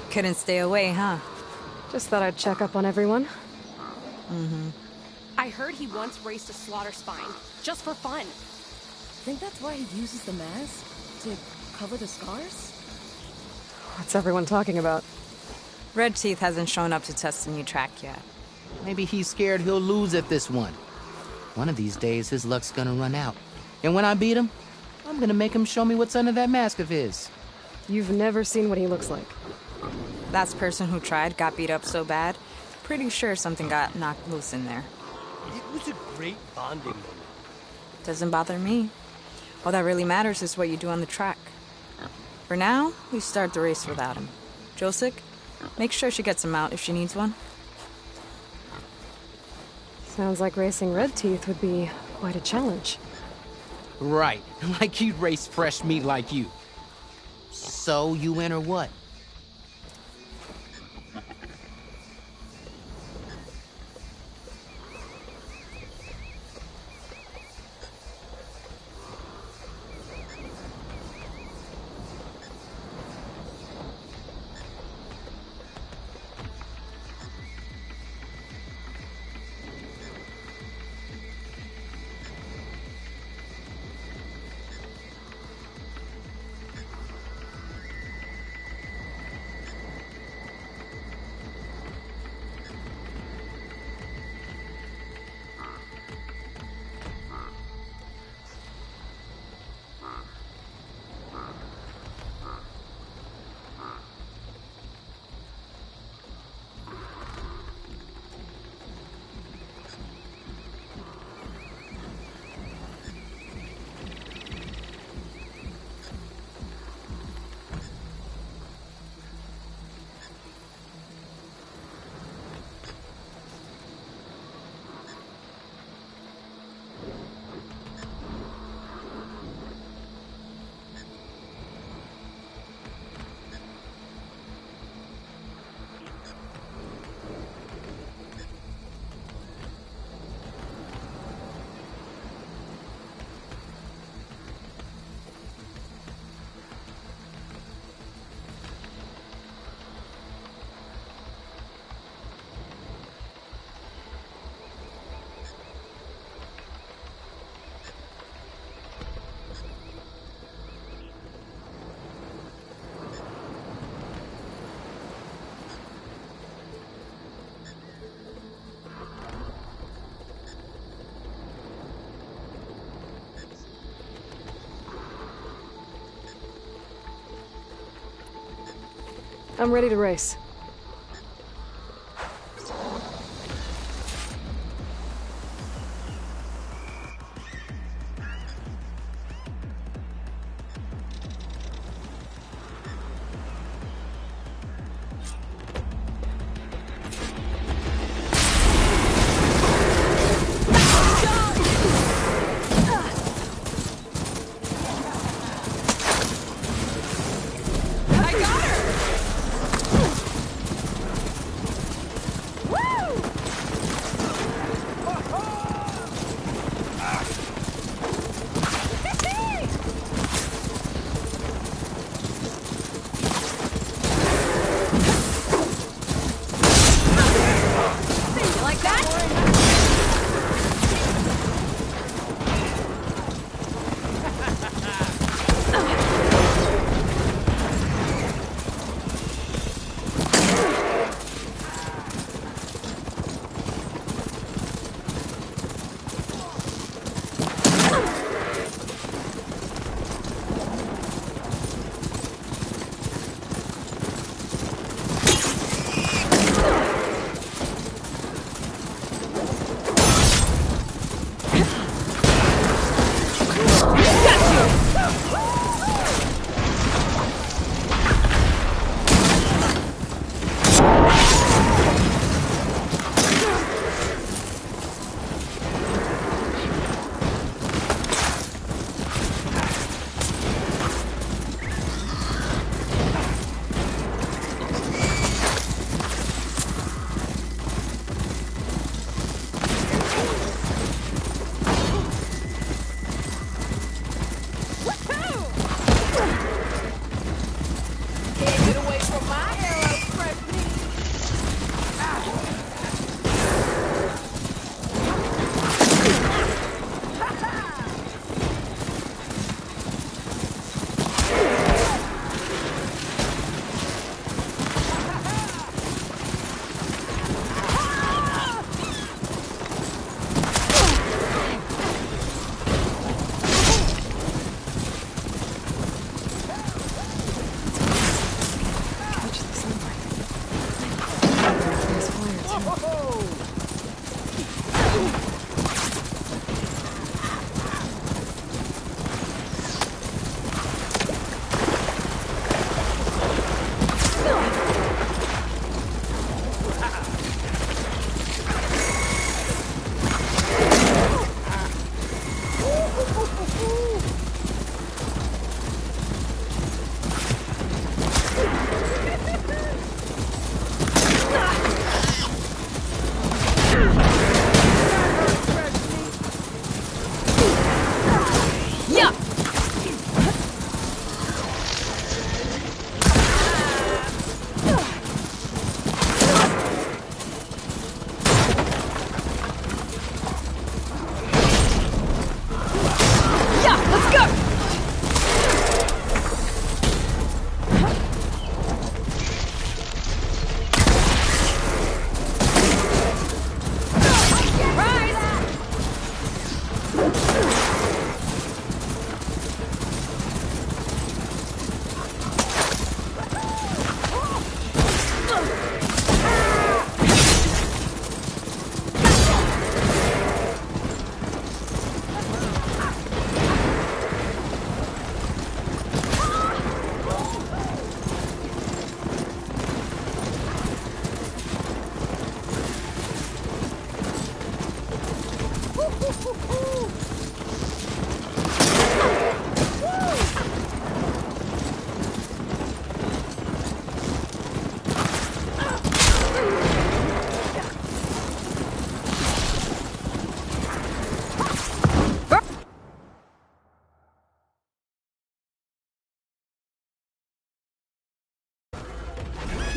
Couldn't stay away, huh? Just thought I'd check up on everyone. Mm-hmm. I heard he once raced a slaughter spine, just for fun. Think that's why he uses the mask? To cover the scars? What's everyone talking about? Red Teeth hasn't shown up to test the new track yet. Maybe he's scared he'll lose at this one. One of these days, his luck's gonna run out. And when I beat him, I'm gonna make him show me what's under that mask of his. You've never seen what he looks like. Last person who tried got beat up so bad, Pretty sure something got knocked loose in there. It was a great bonding moment. Doesn't bother me. All that really matters is what you do on the track. For now, we start the race without him. Josik, make sure she gets him out if she needs one. Sounds like racing Red Teeth would be quite a challenge. Right, like you'd race fresh meat like you. So you in or what? I'm ready to race.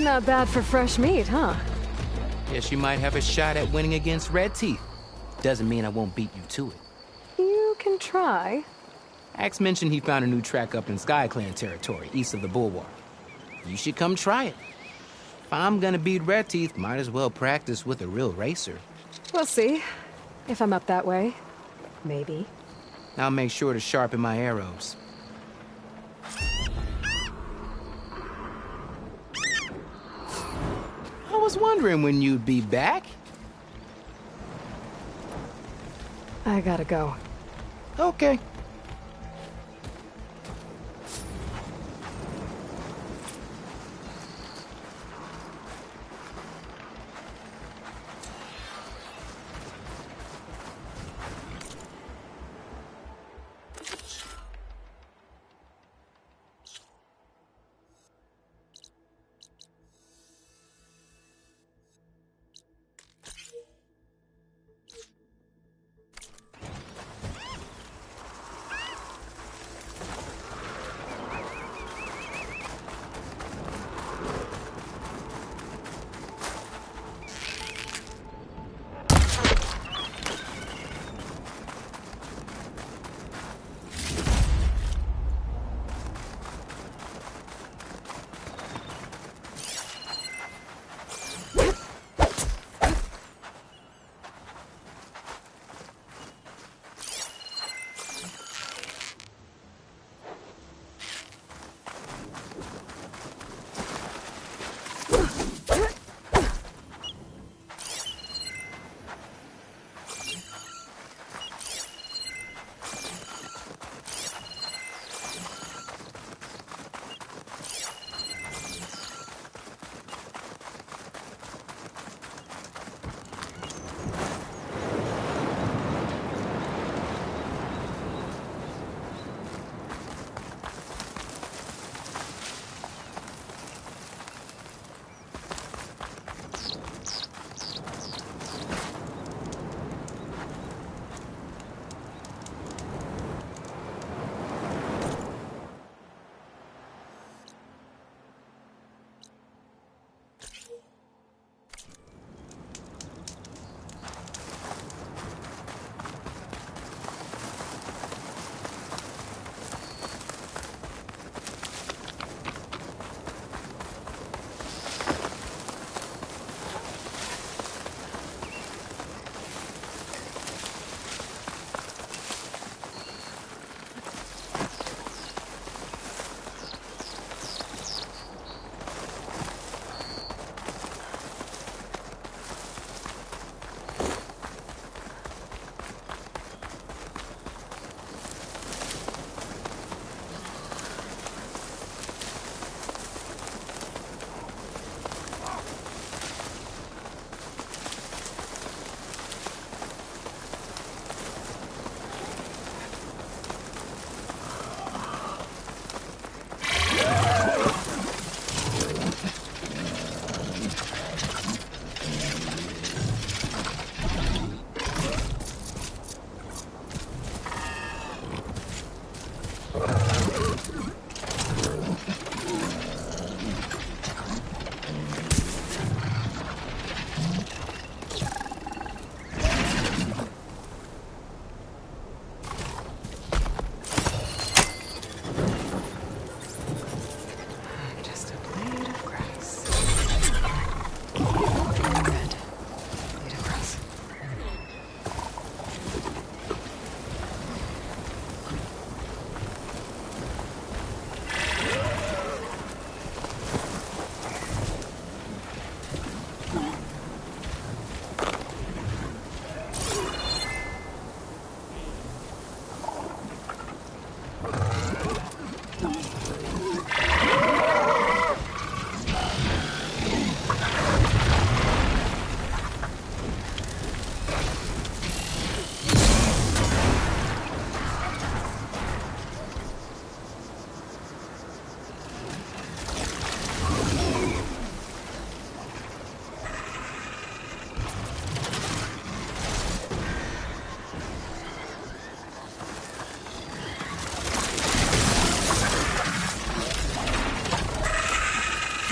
Not bad for fresh meat, huh? Guess you might have a shot at winning against Red Teeth. Doesn't mean I won't beat you to it. You can try. Axe mentioned he found a new track up in SkyClan territory, east of the Bulwark. You should come try it. If I'm gonna beat Red Teeth, might as well practice with a real racer. We'll see. If I'm up that way. Maybe. I'll make sure to sharpen my arrows. I was wondering when you'd be back. I gotta go. Okay.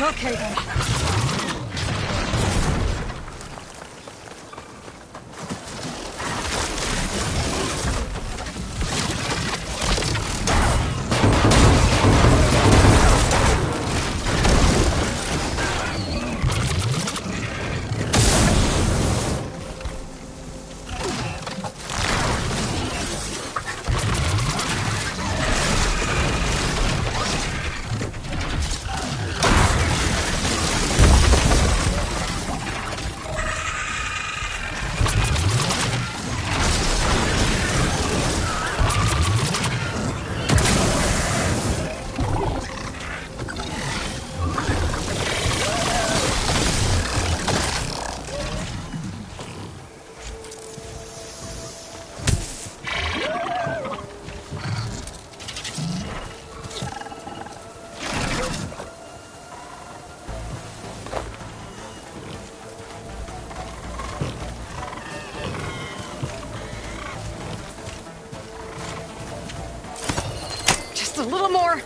Okay, then. Just a little more.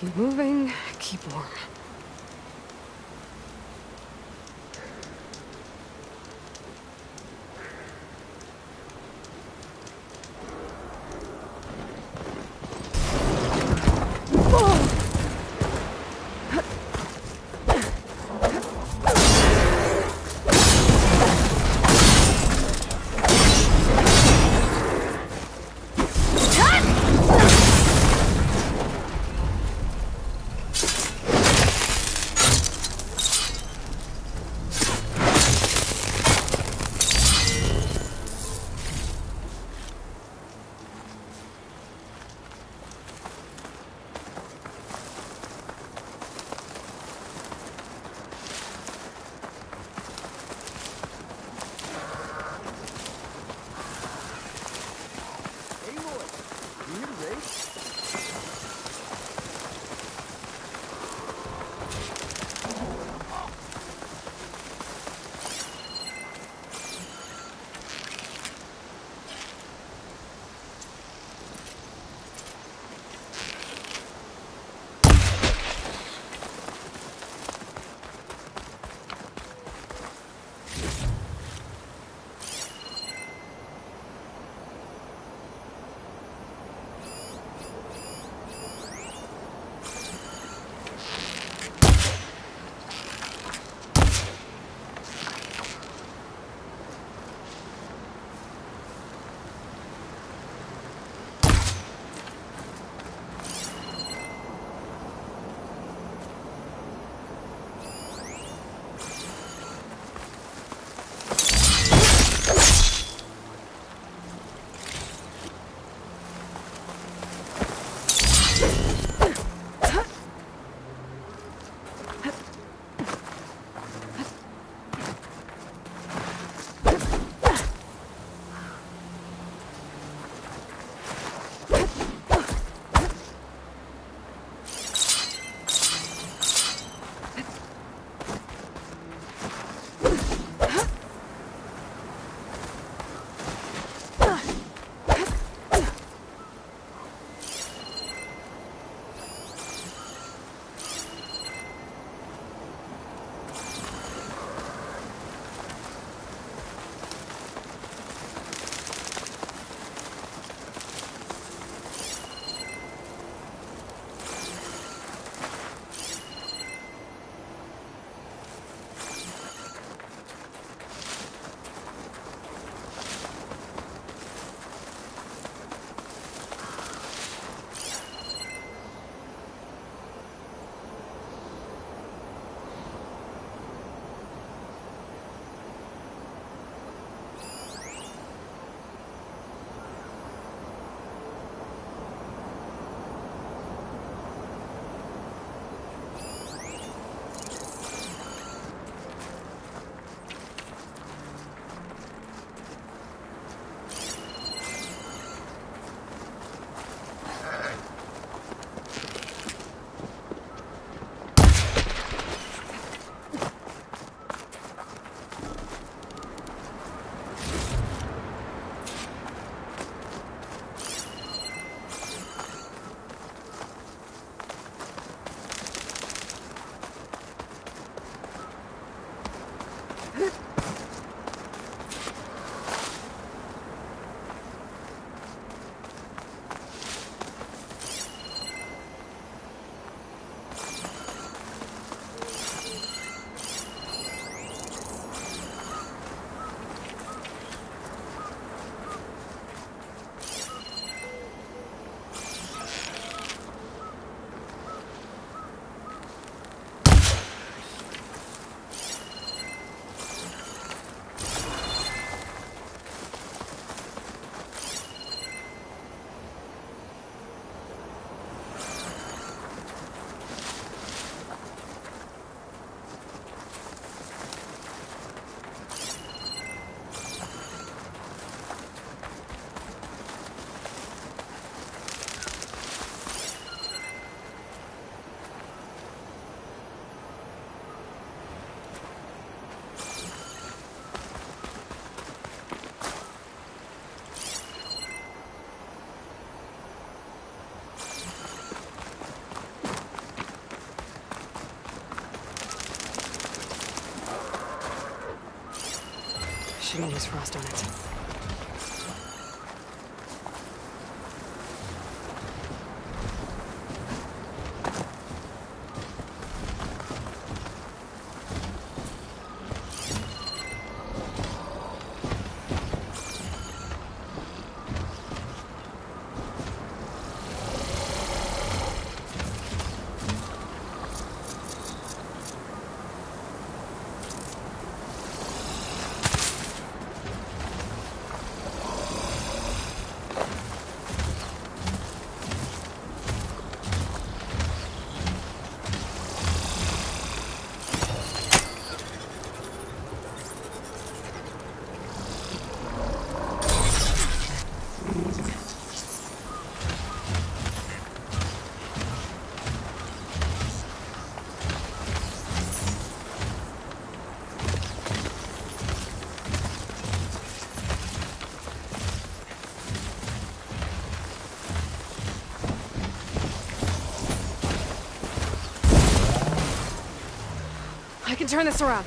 Keep moving, keep warm. Shouldn't use frost on it. I can turn this around.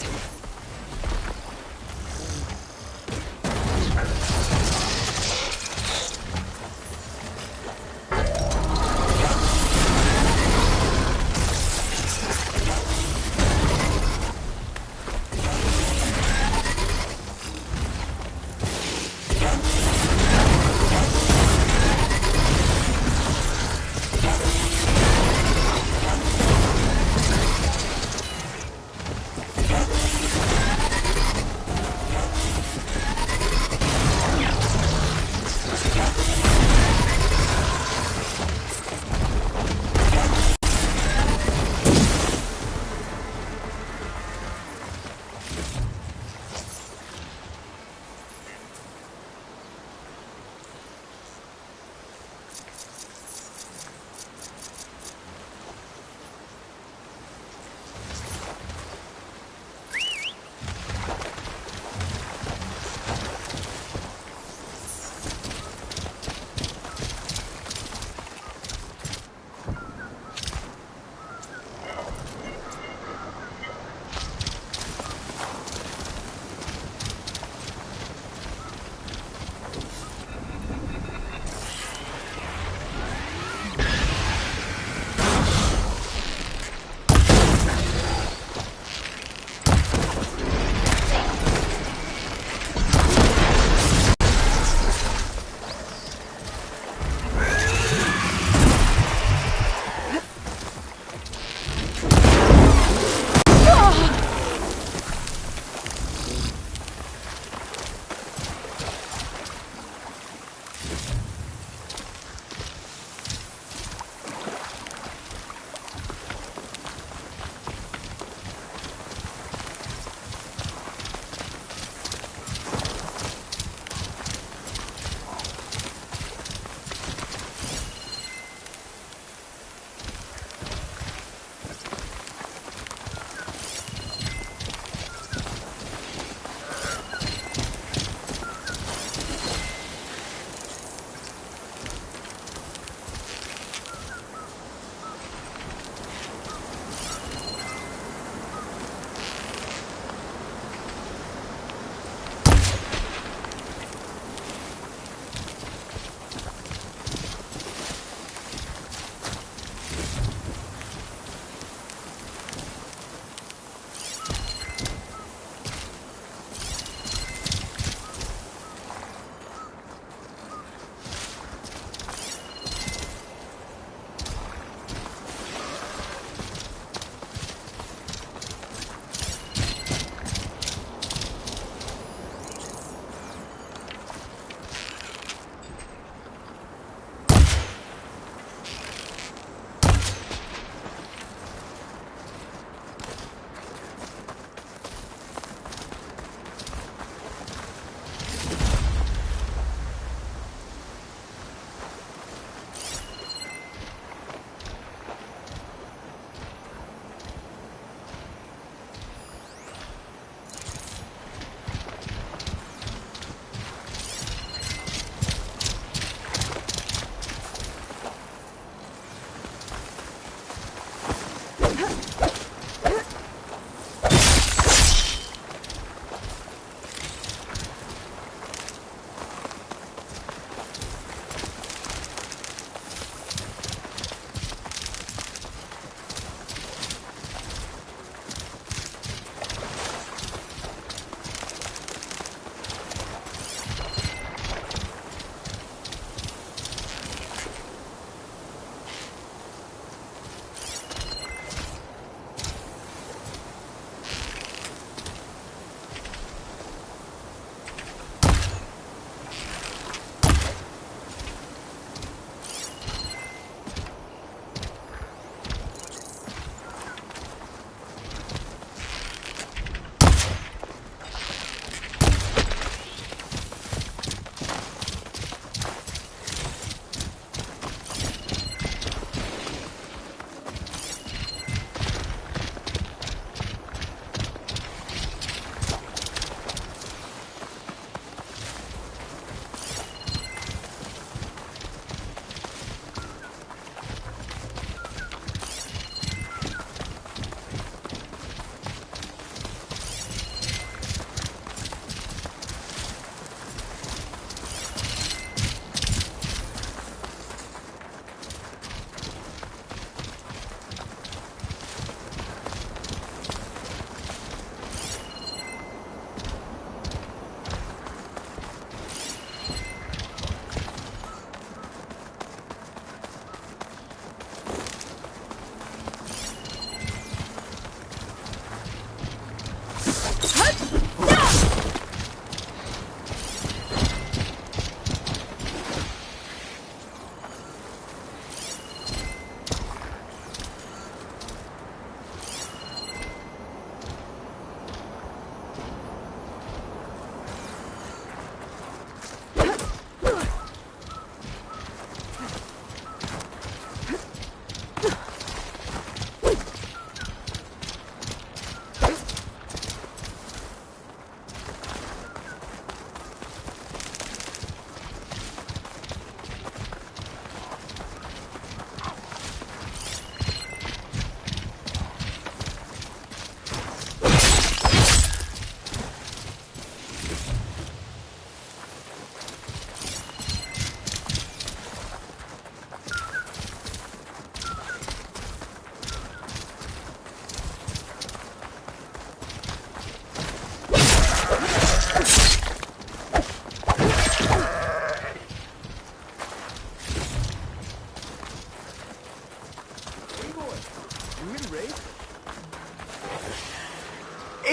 doing it, Ray?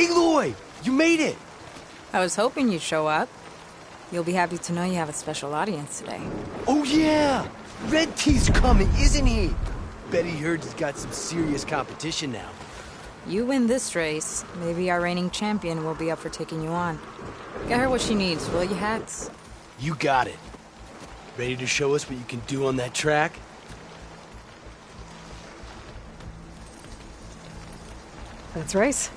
Aloy! You made it! I was hoping you'd show up. You'll be happy to know you have a special audience today. Oh yeah! Red Teeth's coming, isn't he? Bet he heard he's got some serious competition now. You win this race, maybe our reigning champion will be up for taking you on. Get her what she needs, will you, Hats? You got it. Ready to show us what you can do on that track? Let's race.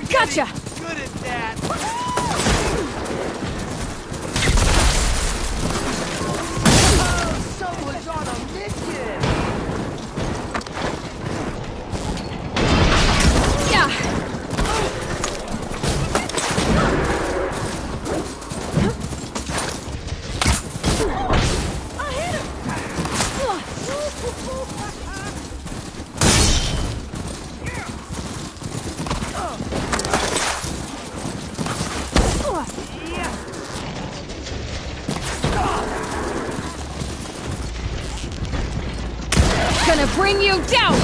Gotcha! Good at that! Oh, someone's on a mission! Yeah! I hit him! Gonna bring you down!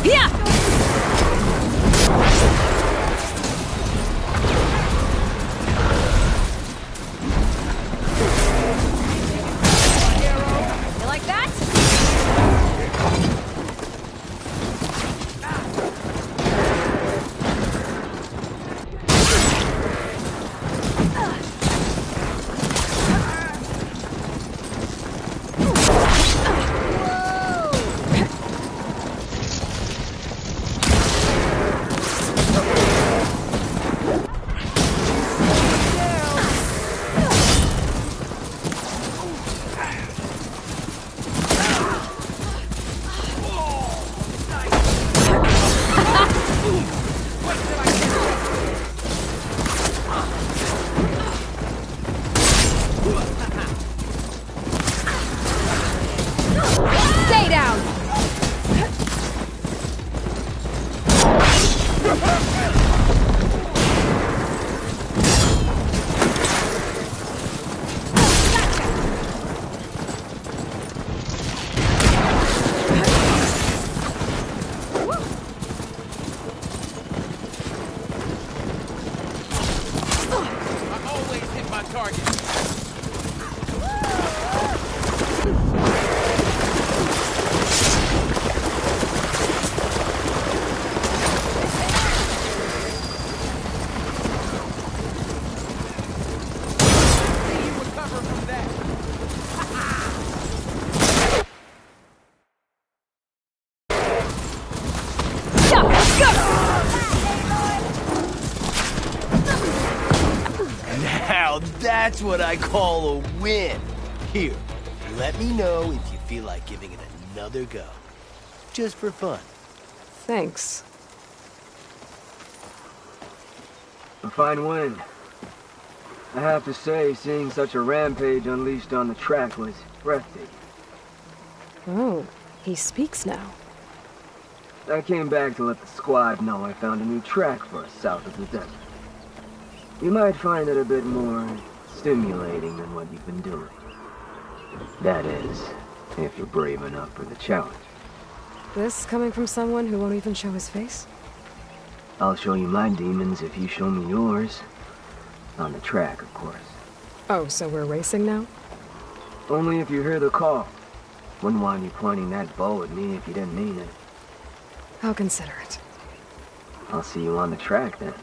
Yeah! You like that? Stay down! I always hit my target. Now that's what I call a win. Here, let me know if you feel like giving it another go. Just for fun. Thanks. A fine win. I have to say, seeing such a rampage unleashed on the track was breathtaking. Oh, he speaks now. I came back to let the squad know I found a new track for us south of the desert. You might find it a bit more stimulating than what you've been doing. That is, if you're brave enough for the challenge. This coming from someone who won't even show his face? I'll show you my demons if you show me yours. On the track, of course. Oh, so we're racing now? Only if you hear the call. Wouldn't want you pointing that bow at me if you didn't mean it. How considerate. I'll see you on the track then.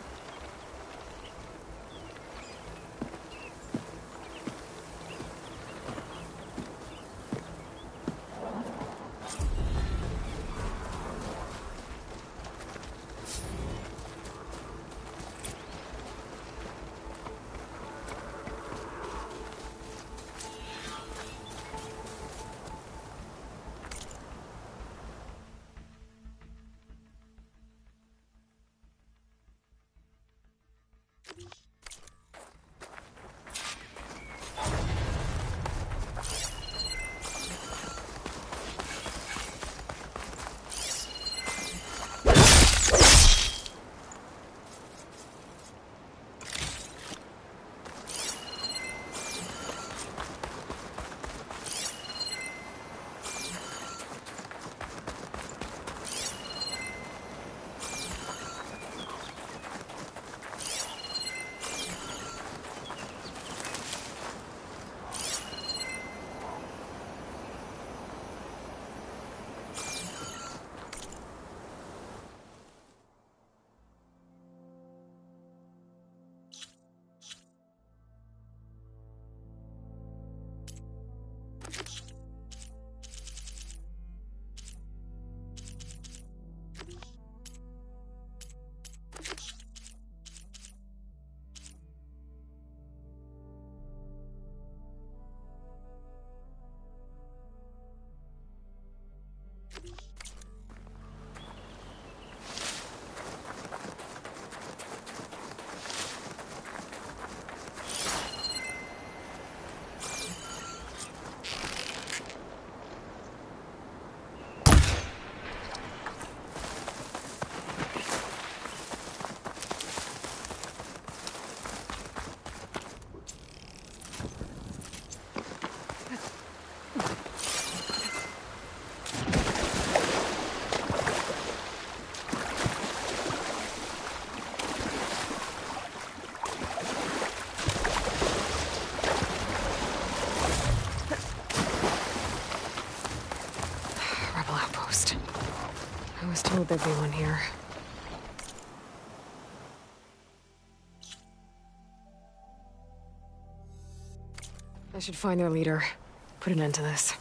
was told there'd be one here. I should find their leader. Put an end to this.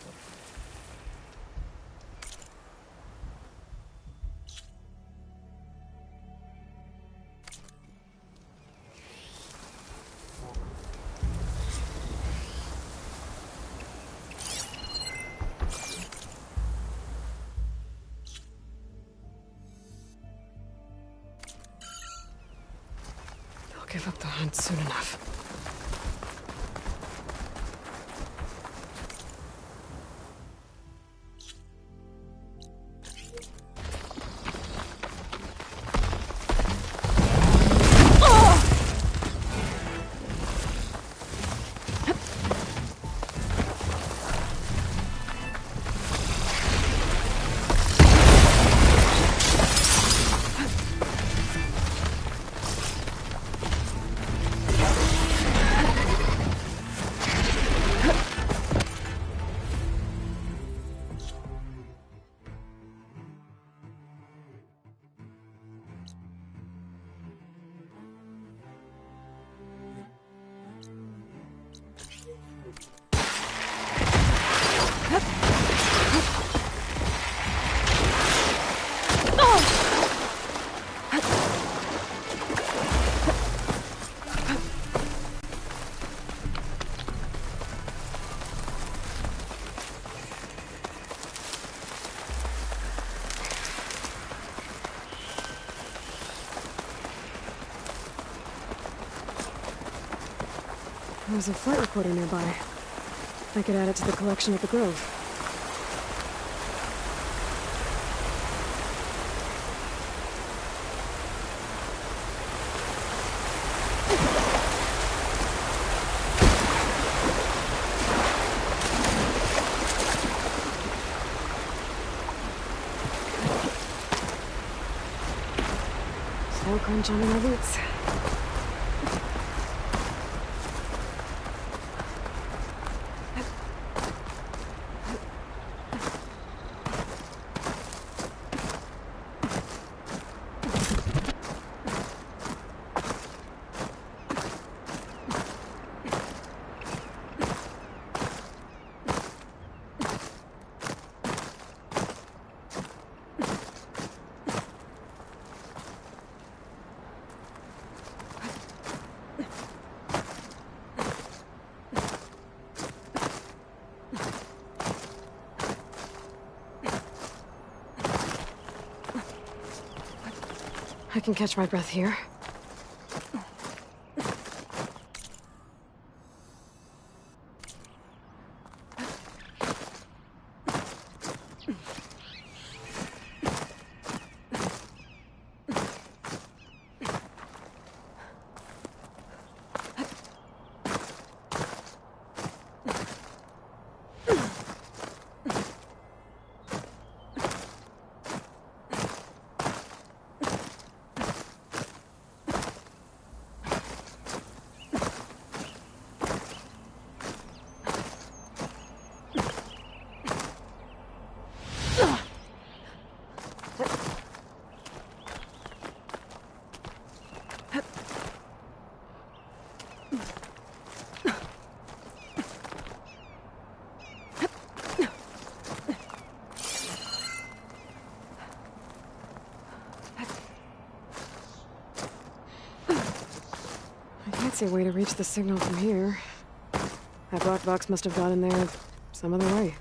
They'll give up the hunt soon enough. There's a flight recorder nearby. I could add it to the collection at the Grove. No crunch under my boots. I can catch my breath here. That's a way to reach the signal from here. That black box must have got in there some other way.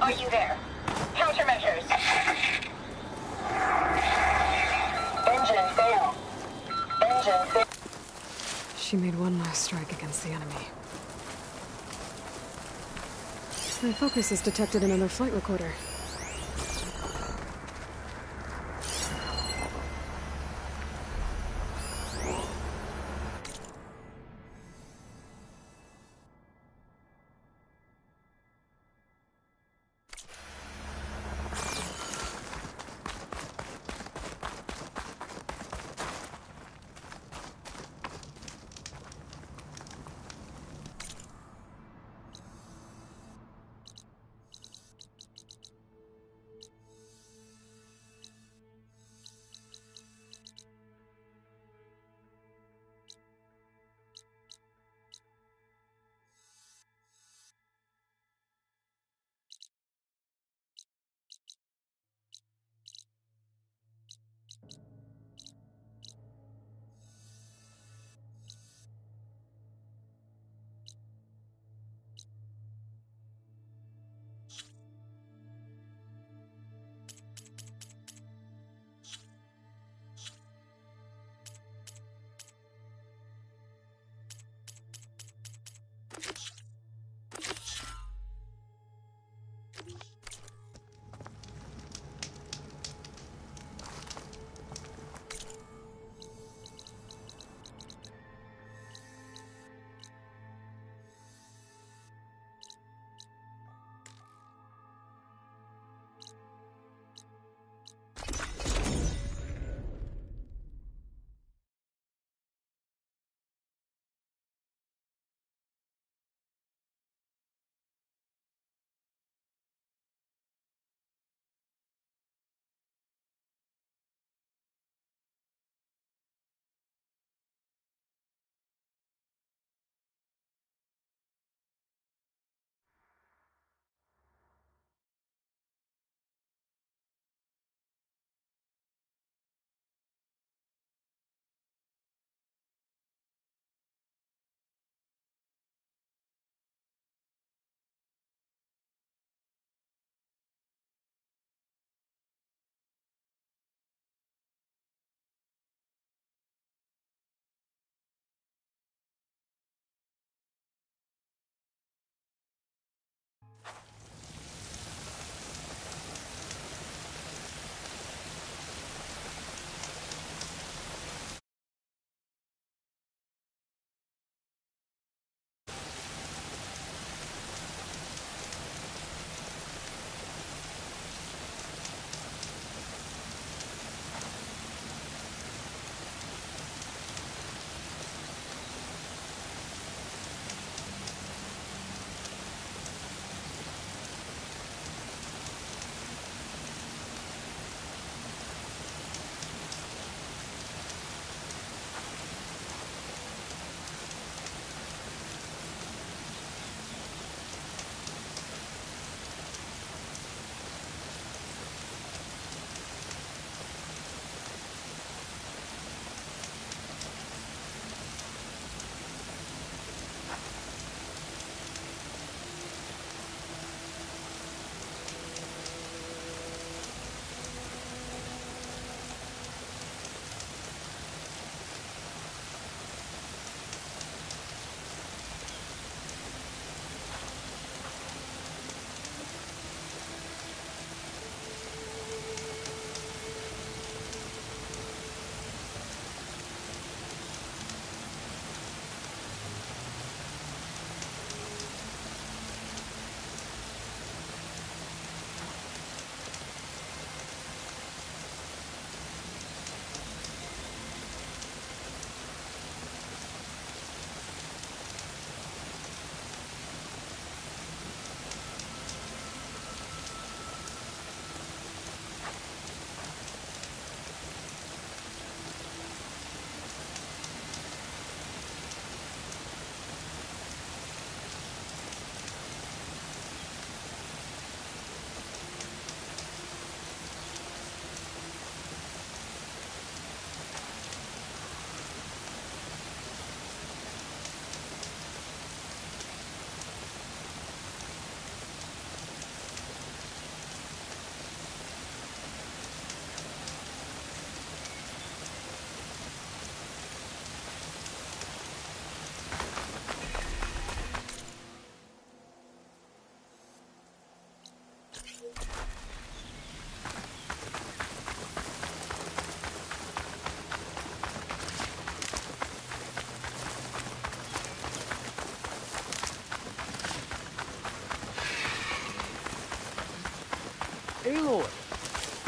Are you there? Countermeasures. Engine fail. Engine fail. She made one last strike against the enemy. My focus has detected another flight recorder.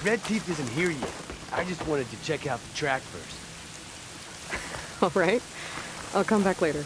Red Teeth isn't here yet. I just wanted to check out the track first. All right. I'll come back later.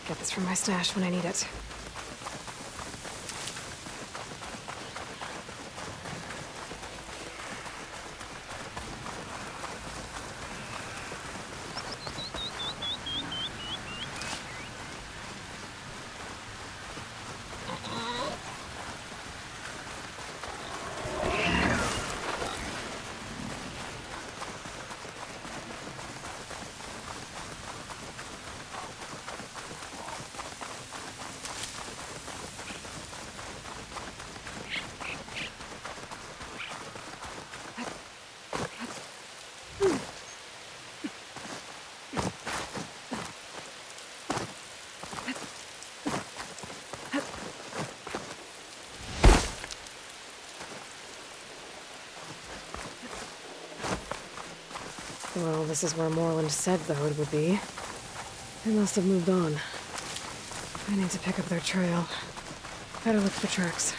Get this from my stash when I need it. Well, this is where Moreland said the hood would be. They must have moved on. I need to pick up their trail. Better look for tracks.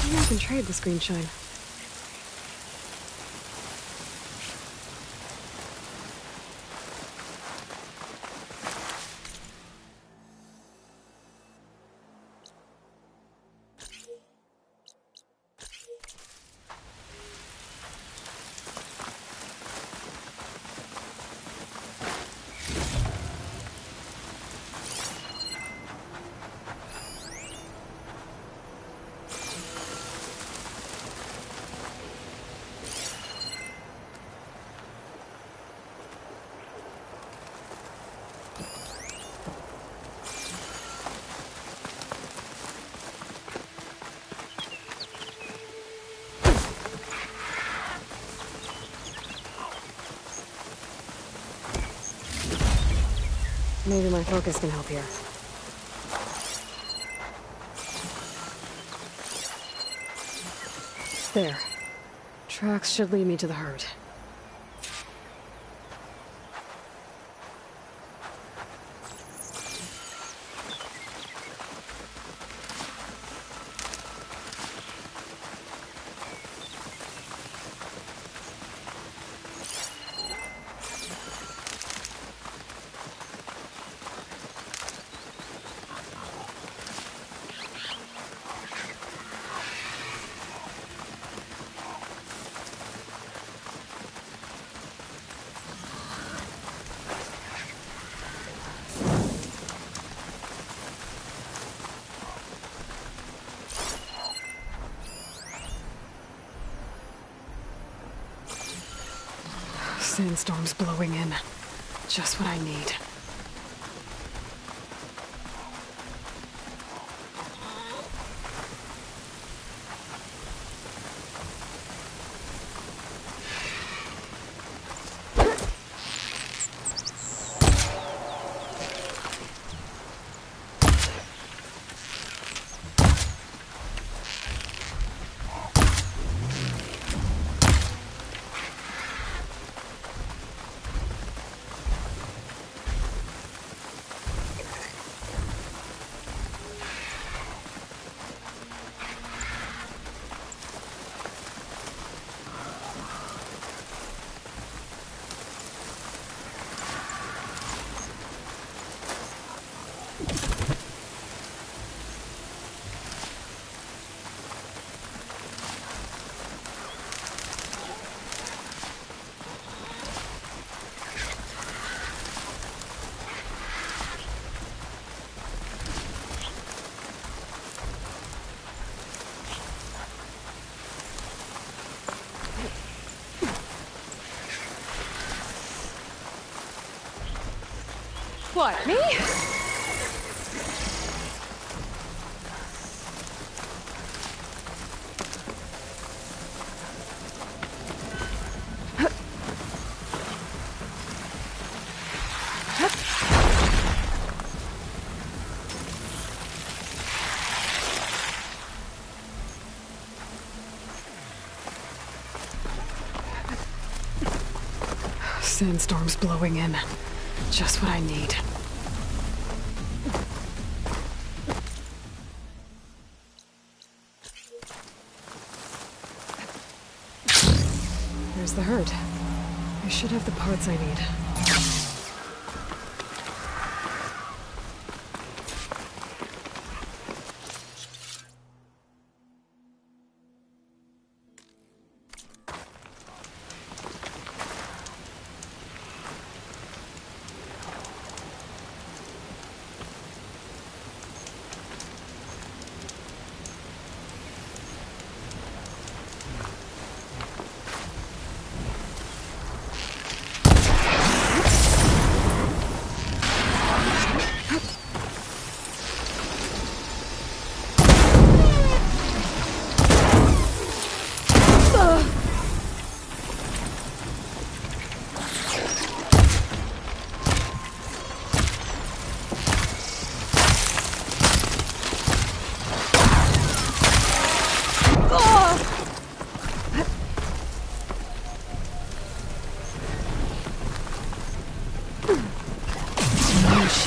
Maybe I can trade this green shine. Maybe my focus can help here. There. Tracks should lead me to the herd. Sandstorm's blowing in. Just what I need. What, me? Sandstorm's blowing in. Just what I need. There's the herd. I should have the parts I need.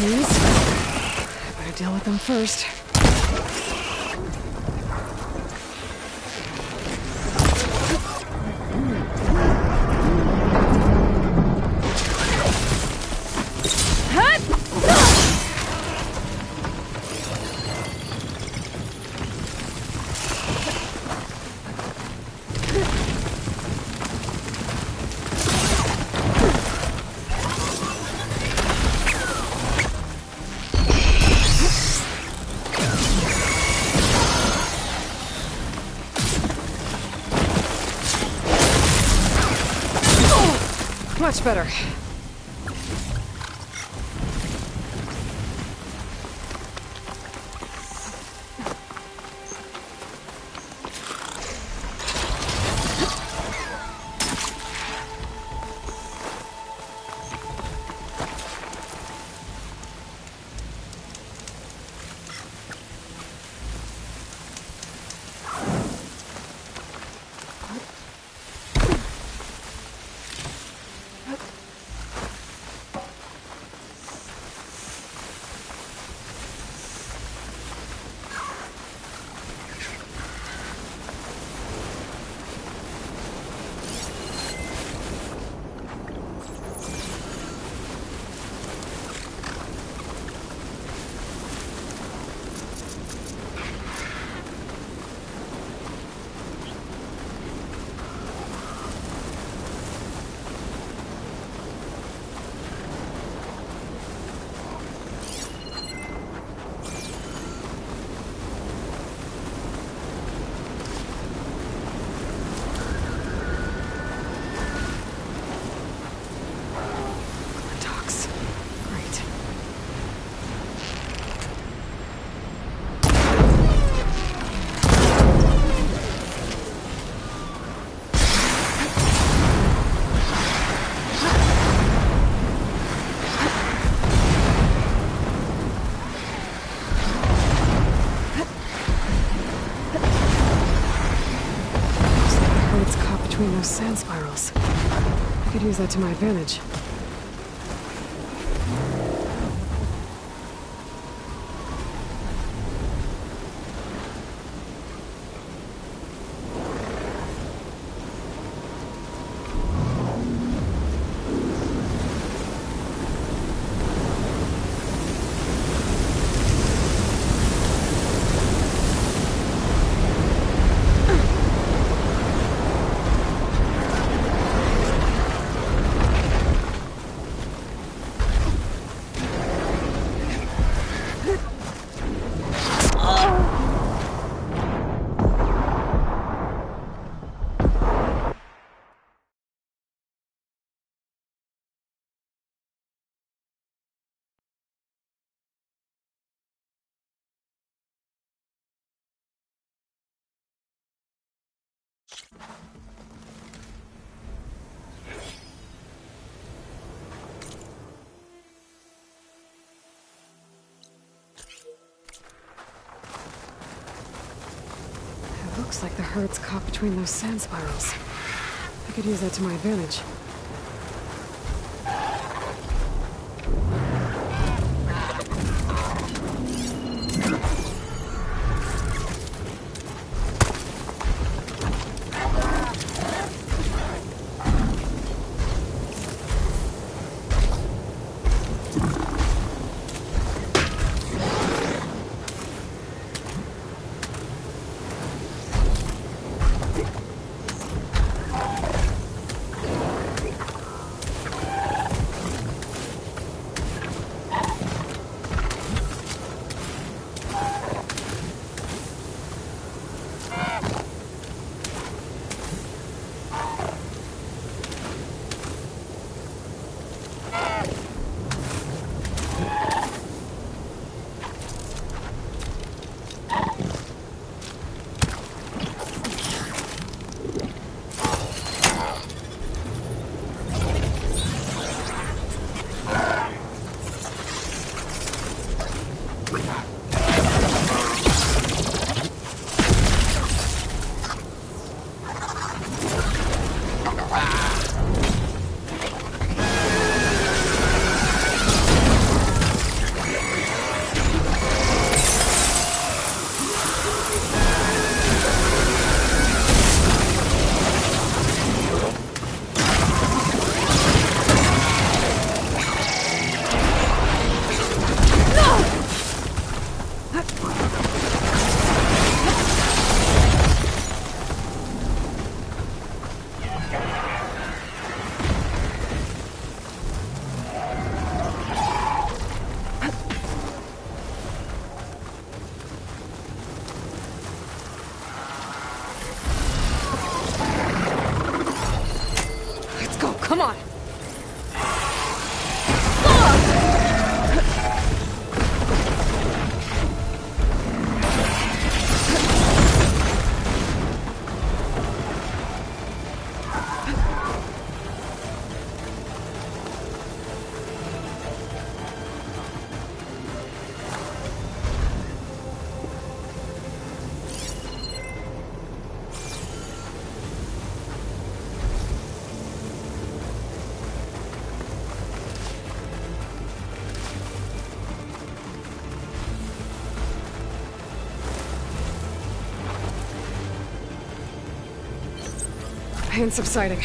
Machines. Better deal with them first. Much better. Sand spirals. I could use that to my advantage. Looks like the herd's caught between those sand spirals. I could use that to my advantage. pain subsiding.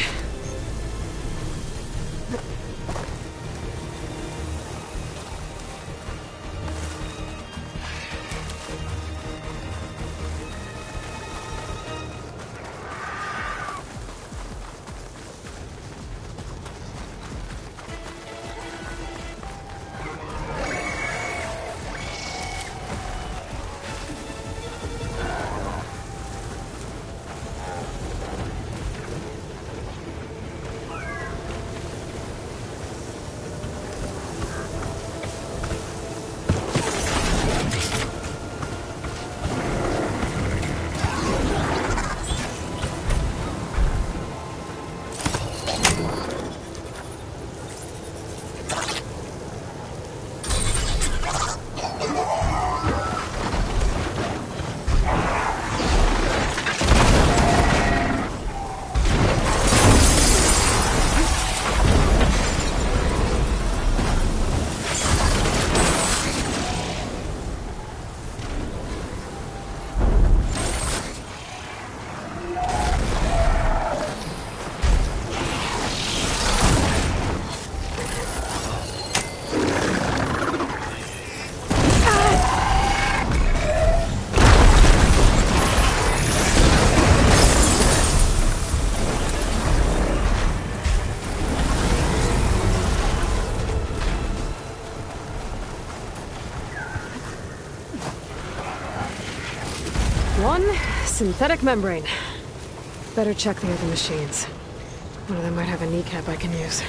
One synthetic membrane. Better check the other machines. One of them might have a kneecap I can use.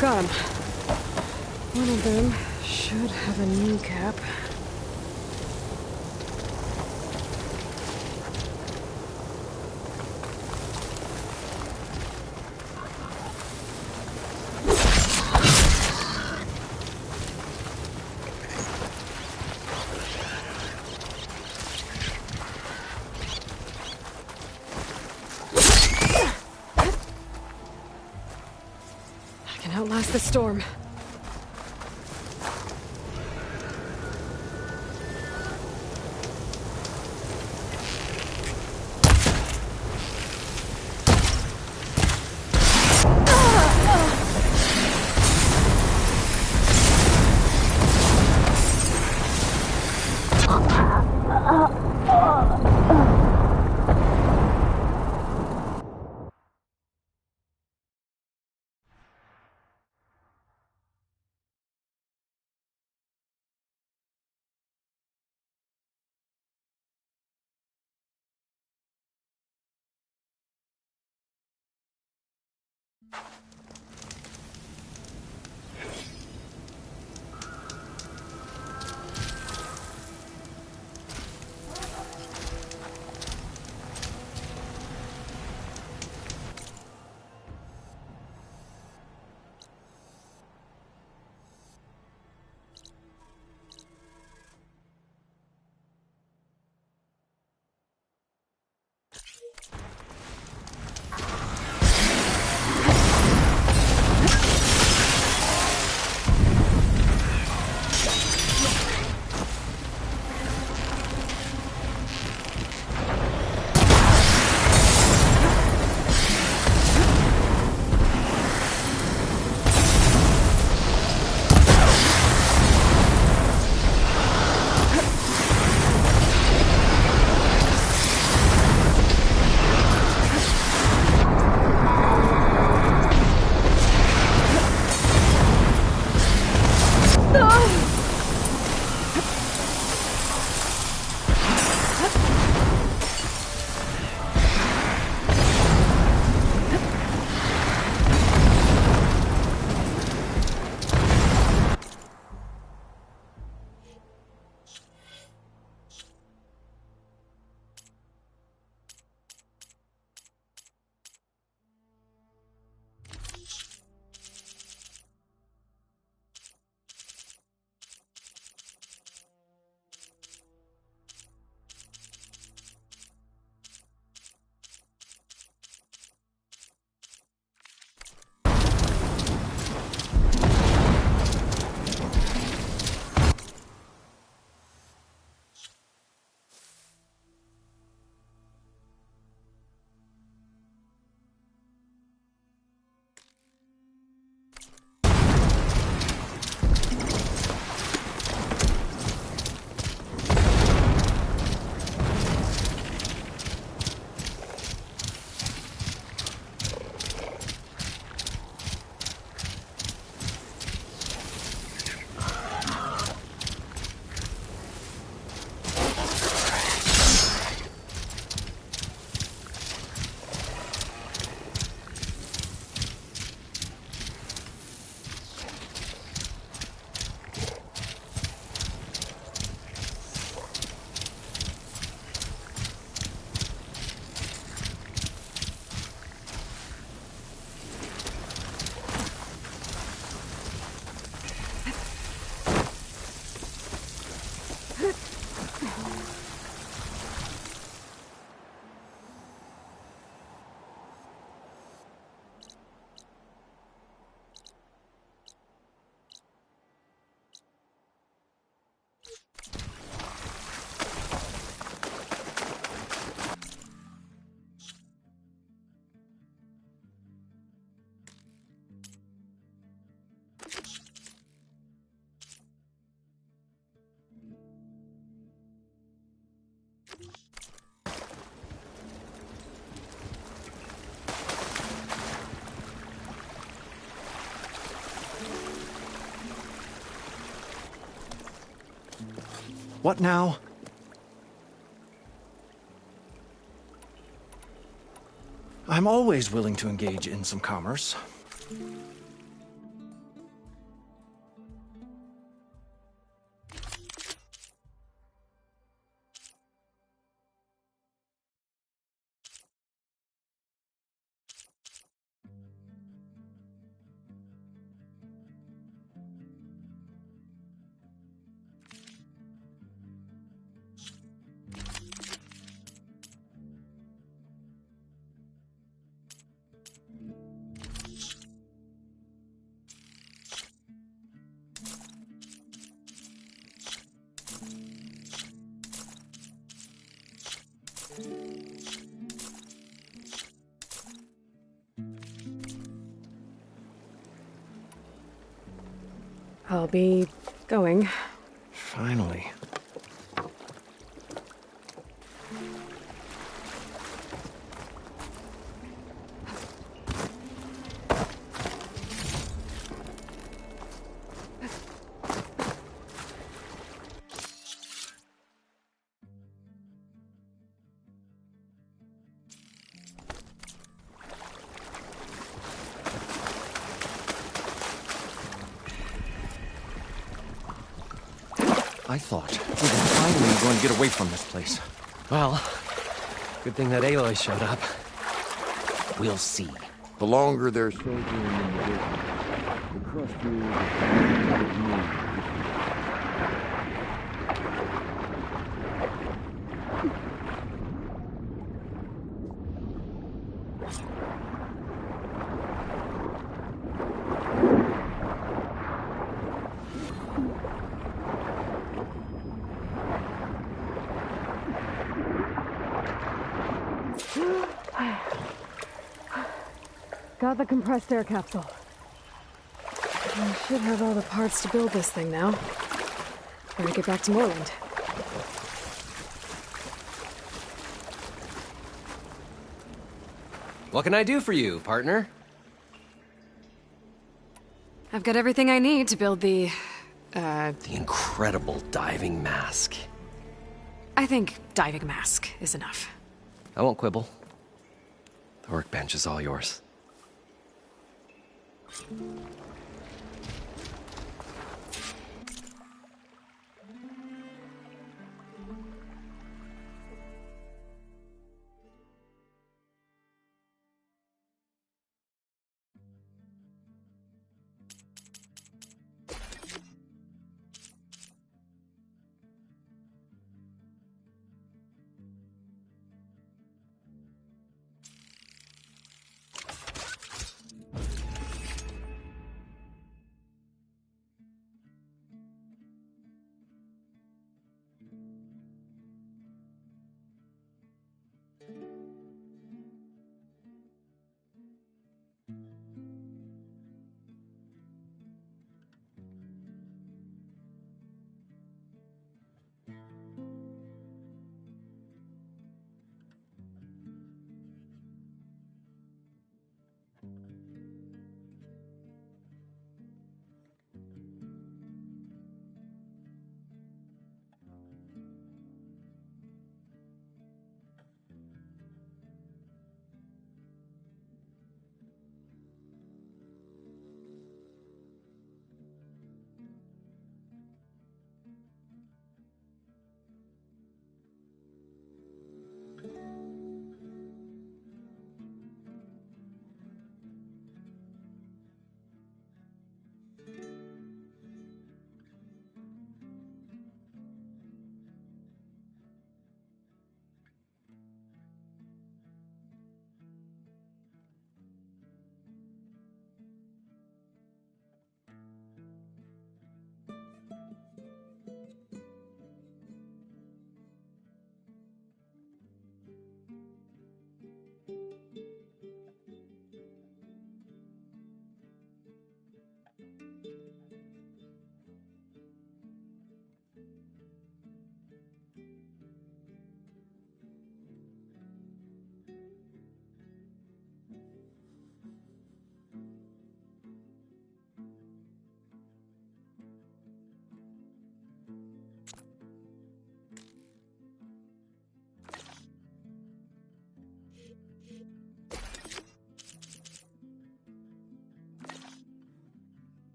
Got him. One of them should have a kneecap. I can outlast the storm. What now? I'm always willing to engage in some commerce. I'll be going. Finally. I thought we were finally going to get away from this place. Well, good thing that Aloy showed up. We'll see. The longer they're soaking in the business, the crustier Got the compressed air capsule. I should have all the parts to build this thing now. Better get back to Moreland. What can I do for you, partner? I've got everything I need to build the incredible diving mask. I think diving mask is enough. I won't quibble. The workbench is all yours.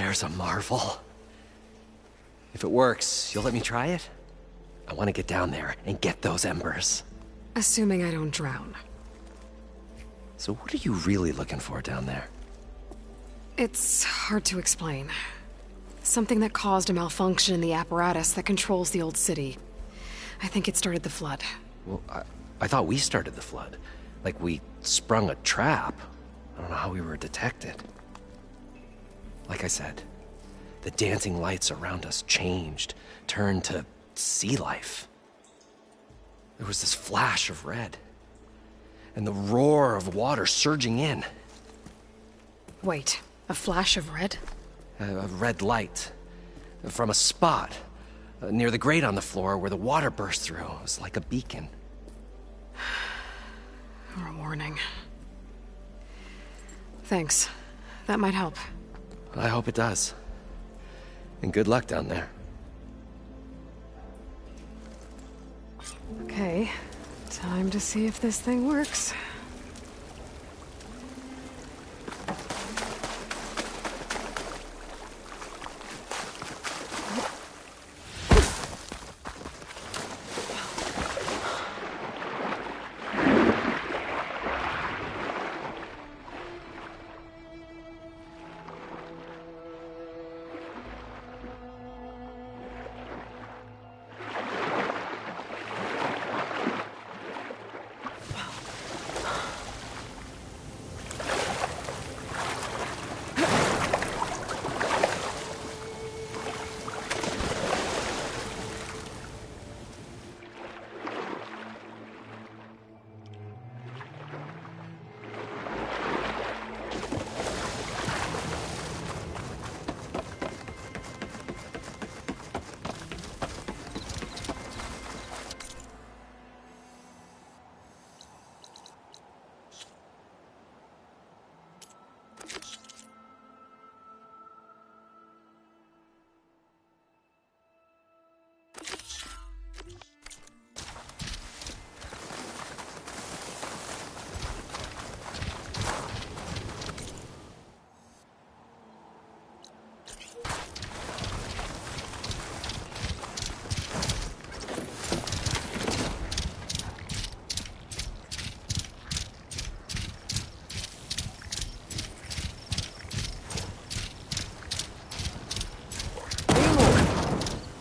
There's a marvel. If it works, you'll let me try it? I want to get down there and get those embers. Assuming I don't drown. So what are you really looking for down there? It's hard to explain. Something that caused a malfunction in the apparatus that controls the old city. I think it started the flood. Well, I thought we started the flood. Like we sprung a trap. I don't know how we were detected. Like I said, the dancing lights around us changed, turned to sea life. There was this flash of red, and the roar of water surging in. Wait, a flash of red? A red light from a spot near the grate on the floor where the water burst through. It was like a beacon. Or a warning. Thanks. That might help. I hope it does. And good luck down there. Okay, time to see if this thing works.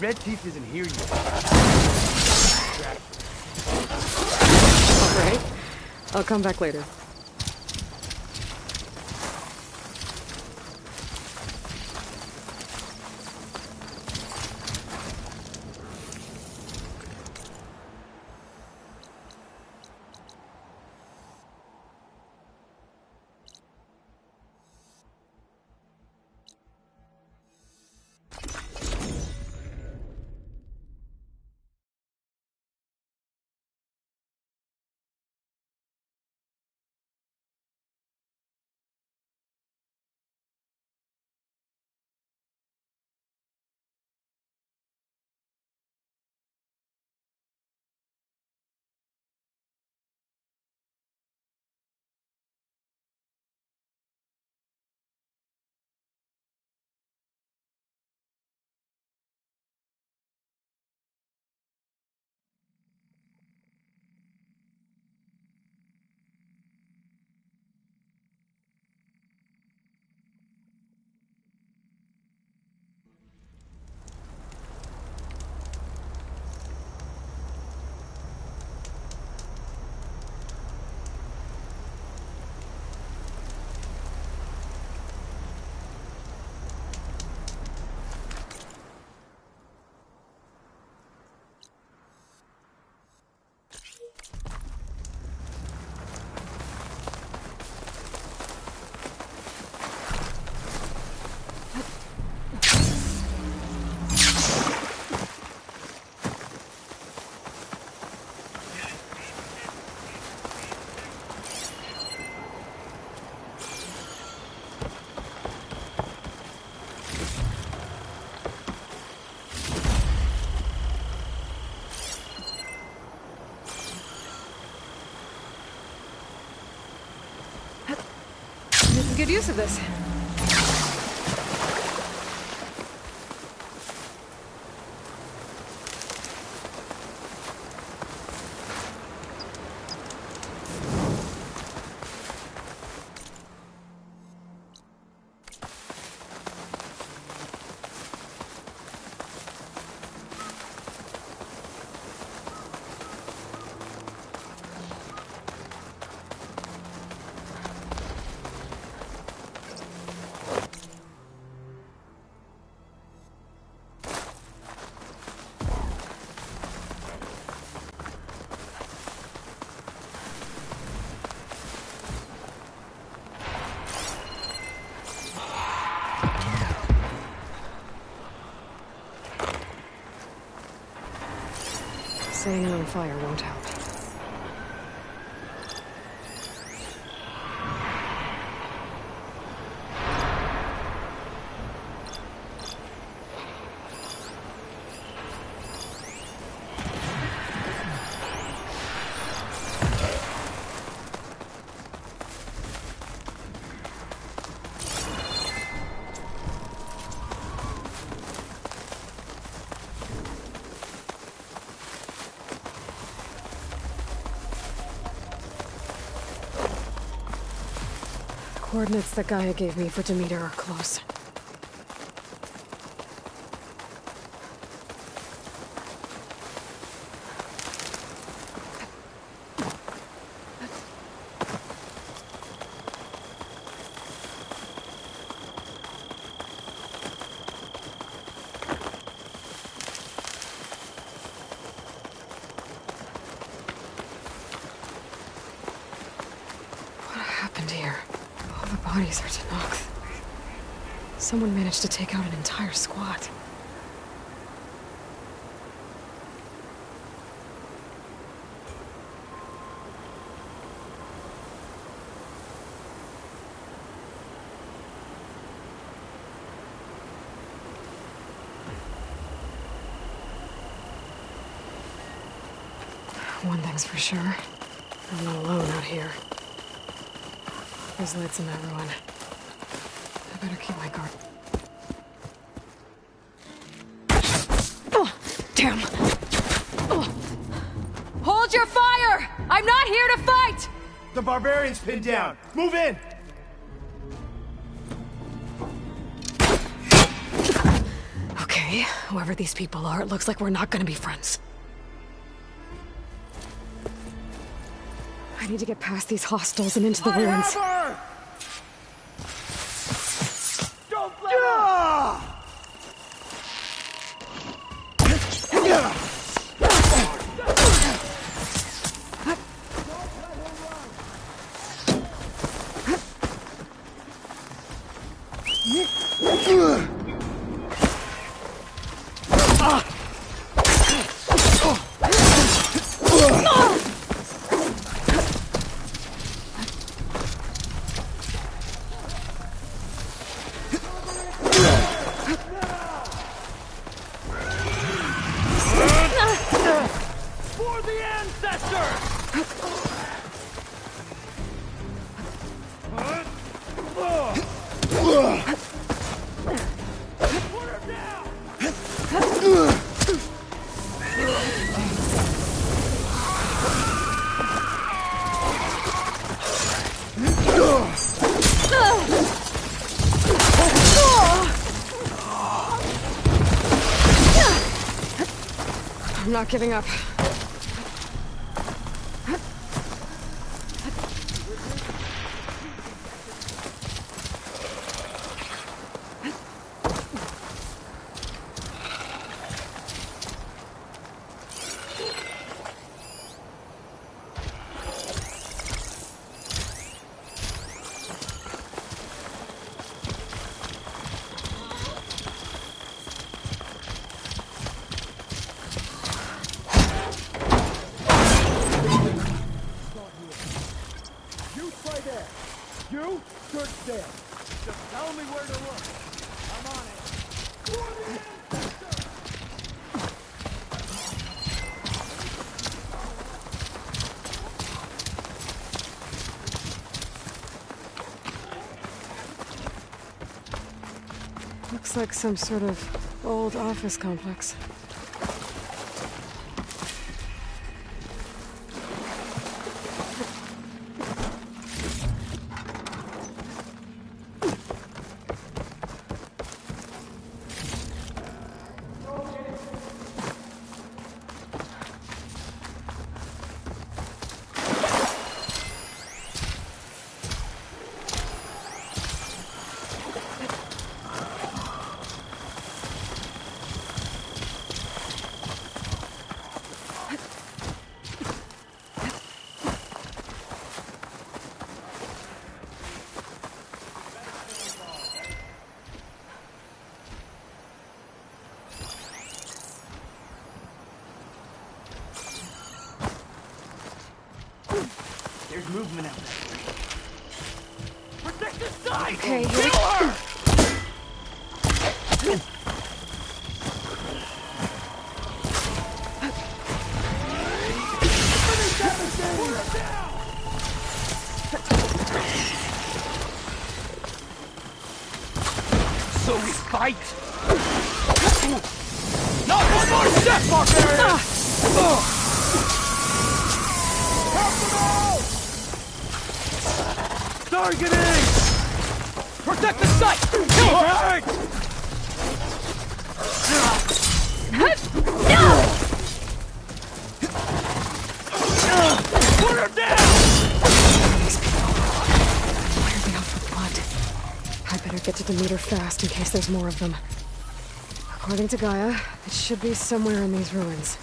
Red Teeth isn't here yet. Alright. I'll come back later. Making good use of this. Setting it on fire won't help. Coordinates that Gaia gave me for Demeter are close. What happened here? All the bodies are Tanox. Someone managed to take out an entire squad. One thing's for sure. I'm not alone out here. There's lights in that ruin. I better keep my guard. Oh, damn! Oh. Hold your fire! I'm not here to fight! The barbarian's pinned down. Move in! Okay, whoever these people are, it looks like we're not gonna be friends. I need to get past these hostiles and into the ruins. Don't let her! For the ancestors! Put her down! I'm not giving up. You stay there. You search there. Just tell me where to look. I'm on it. For the ancestors! Looks like some sort of old office complex. movement out there. Protect the side! Okay, Kill here we her! So we fight! Not one more step, barbarian! Help them out! Targeting! Protect the site! Kill her! Put her down! Why are they out for blood? I'd better get to the meter fast in case there's more of them. According to Gaia, it should be somewhere in these ruins.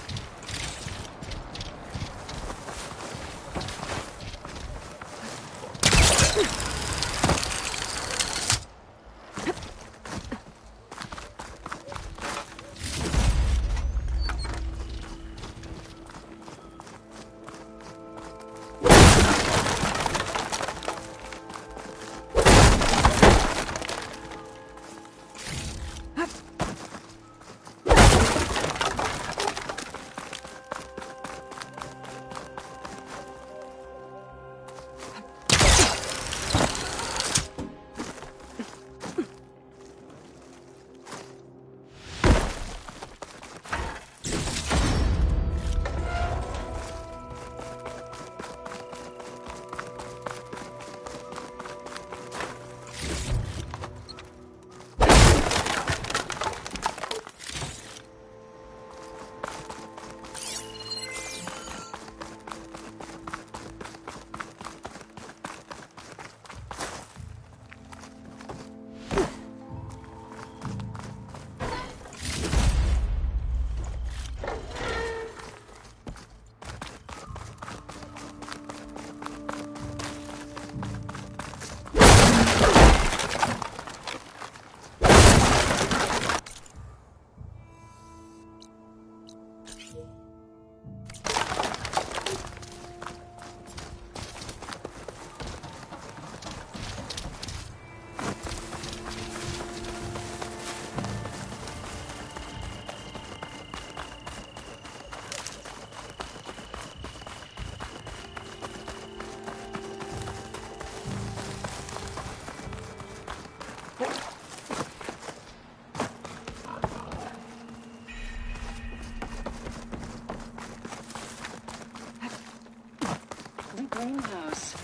Greenhouse.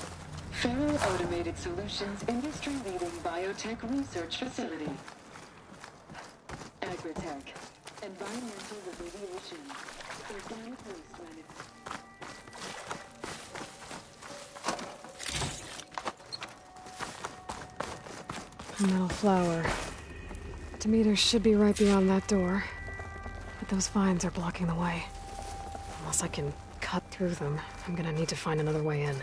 Feral Automated Solutions industry-leading biotech research facility. Agritech. Environmental remediation. Organic waste management. A metal flower. Demeter should be right beyond that door. But those vines are blocking the way. Unless I can cut through them, I'm gonna need to find another way in.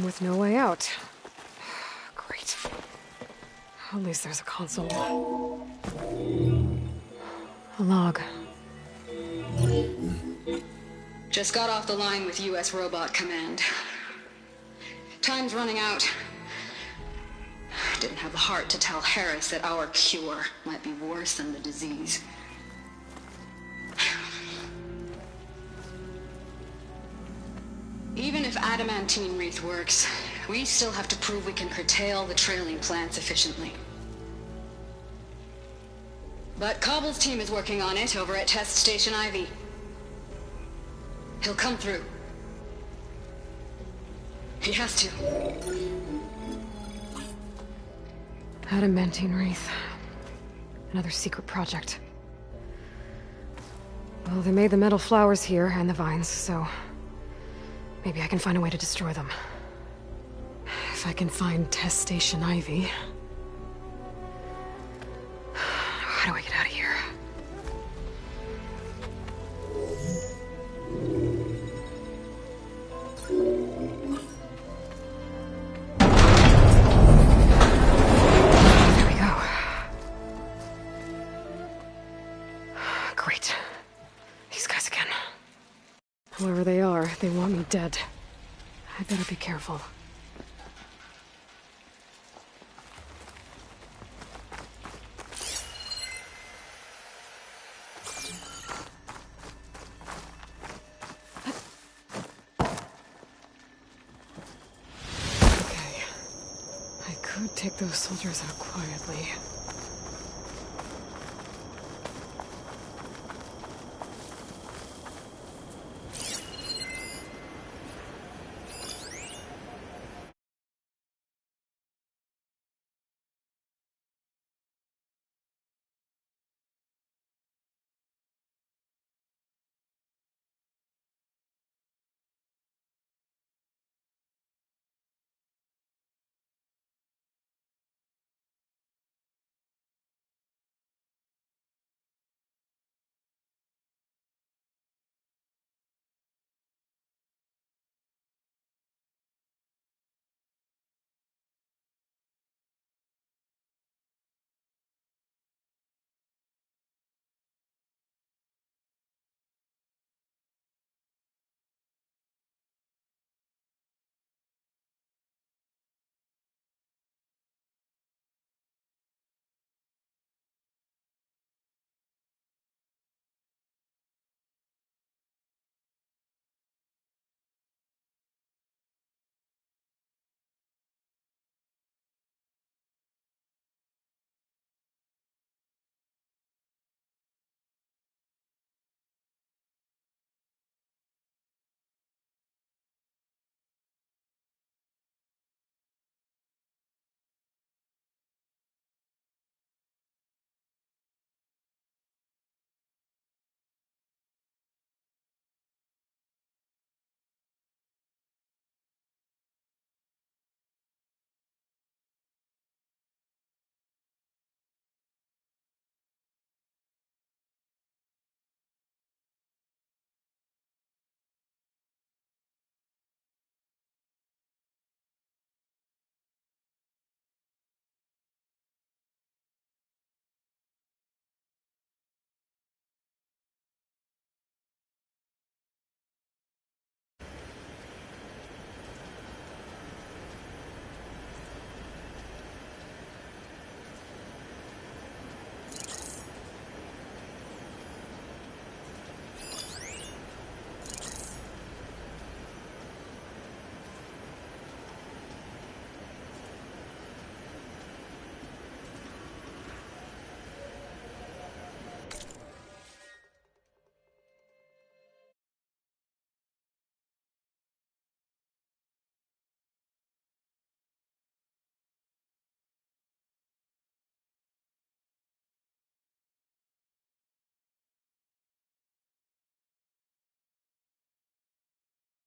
With no way out. Great. At least there's a console. A log. Just got off the line with U.S. Robot Command. Time's running out. Didn't have the heart to tell Harris that our cure might be worse than the disease. Even if adamantine wreath works, we still have to prove we can curtail the trailing plants efficiently. But Cobble's team is working on it over at Test Station Ivy. He'll come through. He has to. Adamantine wreath. Another secret project. Well, they made the metal flowers here and the vines, so maybe I can find a way to destroy them. If I can find Test Station Ivy. How do I get out of here? There we go. Great. These guys again. Whoever they are, they want me dead. I better be careful. Okay. I could take those soldiers out quietly.